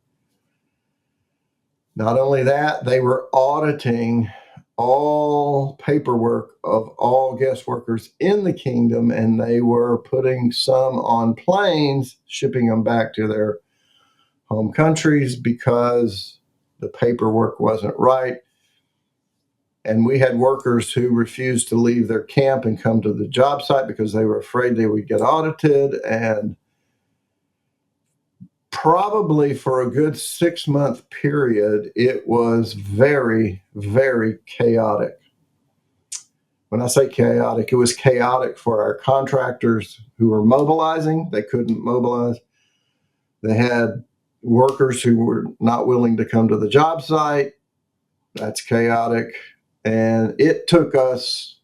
[SPEAKER 2] Not only that, they were auditing all paperwork of all guest workers in the kingdom, and they were putting some on planes, shipping them back to their home countries because the paperwork wasn't right. And we had workers who refused to leave their camp and come to the job site because they were afraid they would get audited. And probably for a good 6-month period, it was very, very chaotic. When I say chaotic, it was chaotic for our contractors who were mobilizing. They couldn't mobilize. They had workers who were not willing to come to the job site. That's chaotic. And it took us,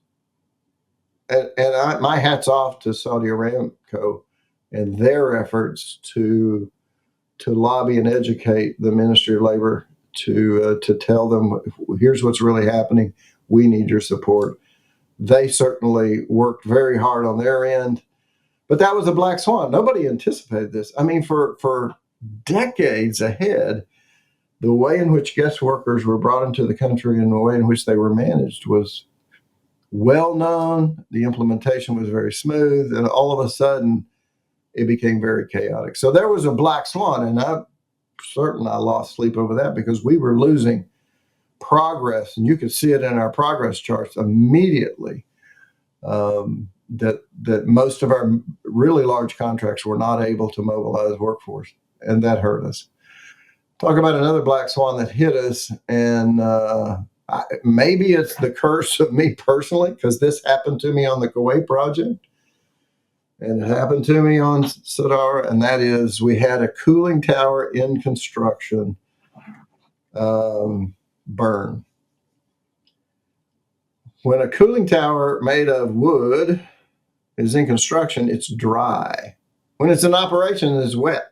[SPEAKER 2] my hat's off to Saudi Aramco and their efforts to lobby and educate the Ministry of Labor to tell them, here's what's really happening. We need your support. They certainly worked very hard on their end, but that was a black swan. Nobody anticipated this. I mean, for decades ahead, the way in which guest workers were brought into the country and the way in which they were managed was well known. The implementation was very smooth, and all of a sudden, it became very chaotic. So there was a black swan, and I'm certain I lost sleep over that because we were losing progress, and you could see it in our progress charts immediately. That most of our really large contracts were not able to mobilize workforce, and that hurt us. Talk about another black swan that hit us, and maybe it's the curse of me personally, because this happened to me on the Kuwait project, and it happened to me on Sadara, and that is we had a cooling tower in construction burn. When a cooling tower made of wood is in construction, it's dry. When it's in operation, it's wet.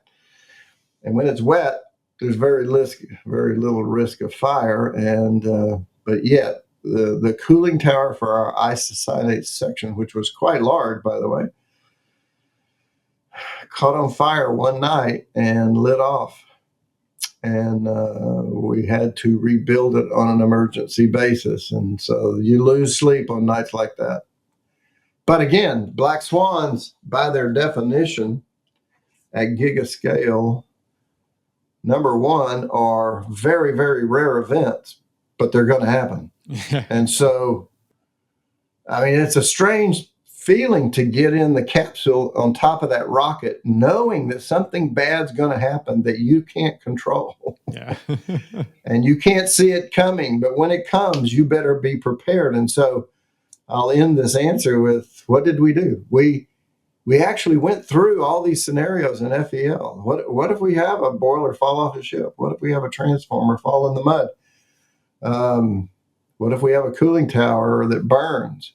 [SPEAKER 2] And when it's wet, there's very little risk of fire. And but yet, the cooling tower for our isocyanate section, which was quite large, by the way, caught on fire one night and lit off. And we had to rebuild it on an emergency basis. And so you lose sleep on nights like that. But again, black swans, by their definition, at GIGA scale, number one, are very, very rare events, but they're going to happen. And so, I mean, it's a strange feeling to get in the capsule on top of that rocket, knowing that something bad's going to happen that you can't control. Yeah. And you can't see it coming, but when it comes, you better be prepared. And so I'll end this answer with, what did we do? We actually went through all these scenarios in FEL. What if we have a boiler fall off a ship? What if we have a transformer fall in the mud? What if we have a cooling tower that burns?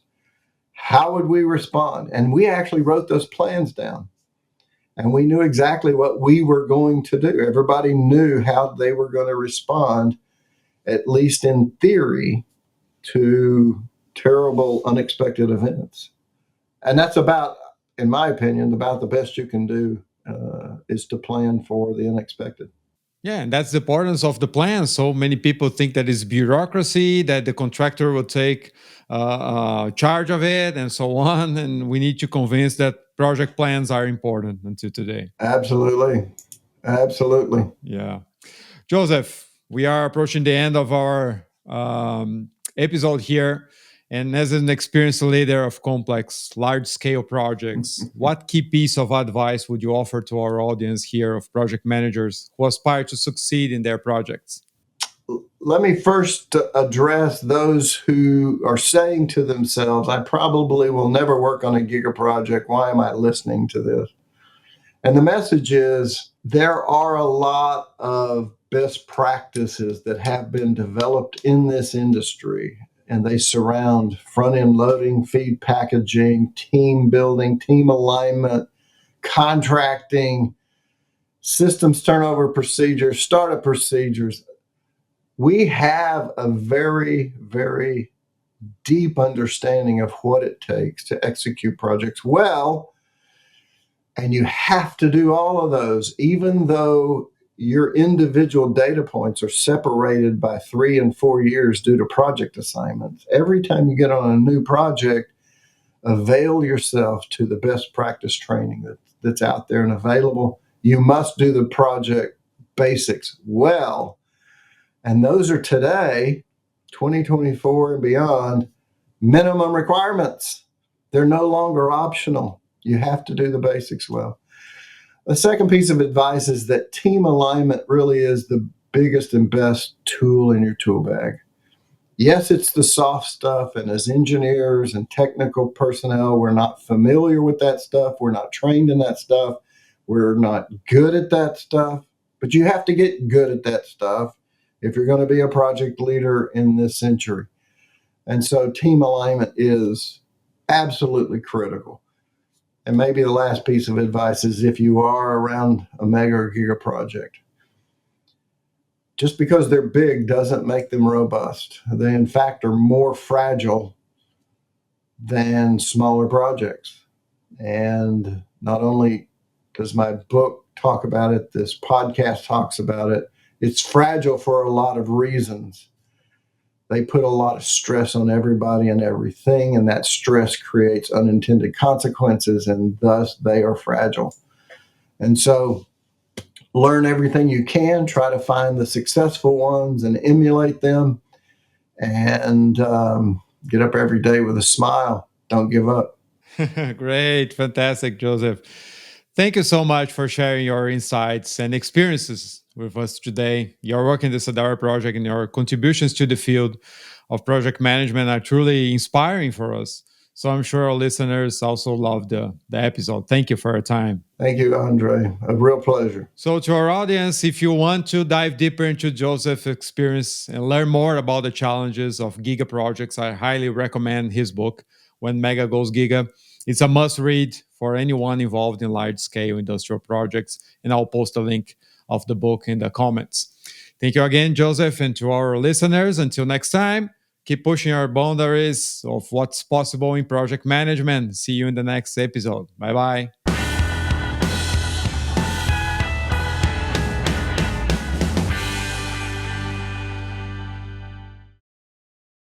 [SPEAKER 2] How would we respond? And we actually wrote those plans down. And we knew exactly what we were going to do. Everybody knew how they were going to respond, at least in theory, to terrible, unexpected events. And that's about, in my opinion, about the best you can do is to plan for the unexpected.
[SPEAKER 1] Yeah, and that's the importance of the plan. So many people think that it's bureaucracy, that the contractor will take charge of it, and so on. And we need to convince that project plans are important until today.
[SPEAKER 2] Absolutely. Absolutely.
[SPEAKER 1] Yeah. Joseph, we are approaching the end of our episode here. And as an experienced leader of complex, large scale projects, what key piece of advice would you offer to our audience here of project managers who aspire to succeed in their projects?
[SPEAKER 2] Let me first address those who are saying to themselves, I probably will never work on a GIGA project. Why am I listening to this? And the message is there are a lot of best practices that have been developed in this industry, and they surround front end loading, feed packaging, team building, team alignment, contracting, systems turnover procedures, startup procedures. We have a very, very deep understanding of what it takes to execute projects well. And you have to do all of those, even though your individual data points are separated by 3 and 4 years due to project assignments. Every time you get on a new project, avail yourself to the best practice training that's out there and available. You must do the project basics well. And those are today, 2024 and beyond, minimum requirements. They're no longer optional. You have to do the basics well. The second piece of advice is that team alignment really is the biggest and best tool in your tool bag. Yes, it's the soft stuff, and as engineers and technical personnel, we're not familiar with that stuff. We're not trained in that stuff. We're not good at that stuff, but you have to get good at that stuff if you're going to be a project leader in this century. And so team alignment is absolutely critical. And maybe the last piece of advice is if you are around a mega or giga project, just because they're big doesn't make them robust. They, in fact, are more fragile than smaller projects. And not only does my book talk about it, this podcast talks about it, it's fragile for a lot of reasons. They put a lot of stress on everybody and everything, and that stress creates unintended consequences, and thus they are fragile. And so learn everything you can, try to find the successful ones and emulate them, and get up every day with a smile. Don't give up.
[SPEAKER 1] Great. Fantastic, Joseph. Thank you so much for sharing your insights and experiences with us today. Your work in the Sadara project and your contributions to the field of project management are truly inspiring for us. So I'm sure our listeners also loved the episode. Thank you for your time.
[SPEAKER 2] Thank you, Andre. A real pleasure.
[SPEAKER 1] So to our audience, if you want to dive deeper into Joseph's experience and learn more about the challenges of Giga projects, I highly recommend his book, When Mega Goes Giga. It's a must read for anyone involved in large-scale industrial projects, and I'll post a link of the book in the comments. Thank you again, Joseph, and to our listeners. Until next time, keep pushing our boundaries of what's possible in project management. See you in the next episode. Bye-bye.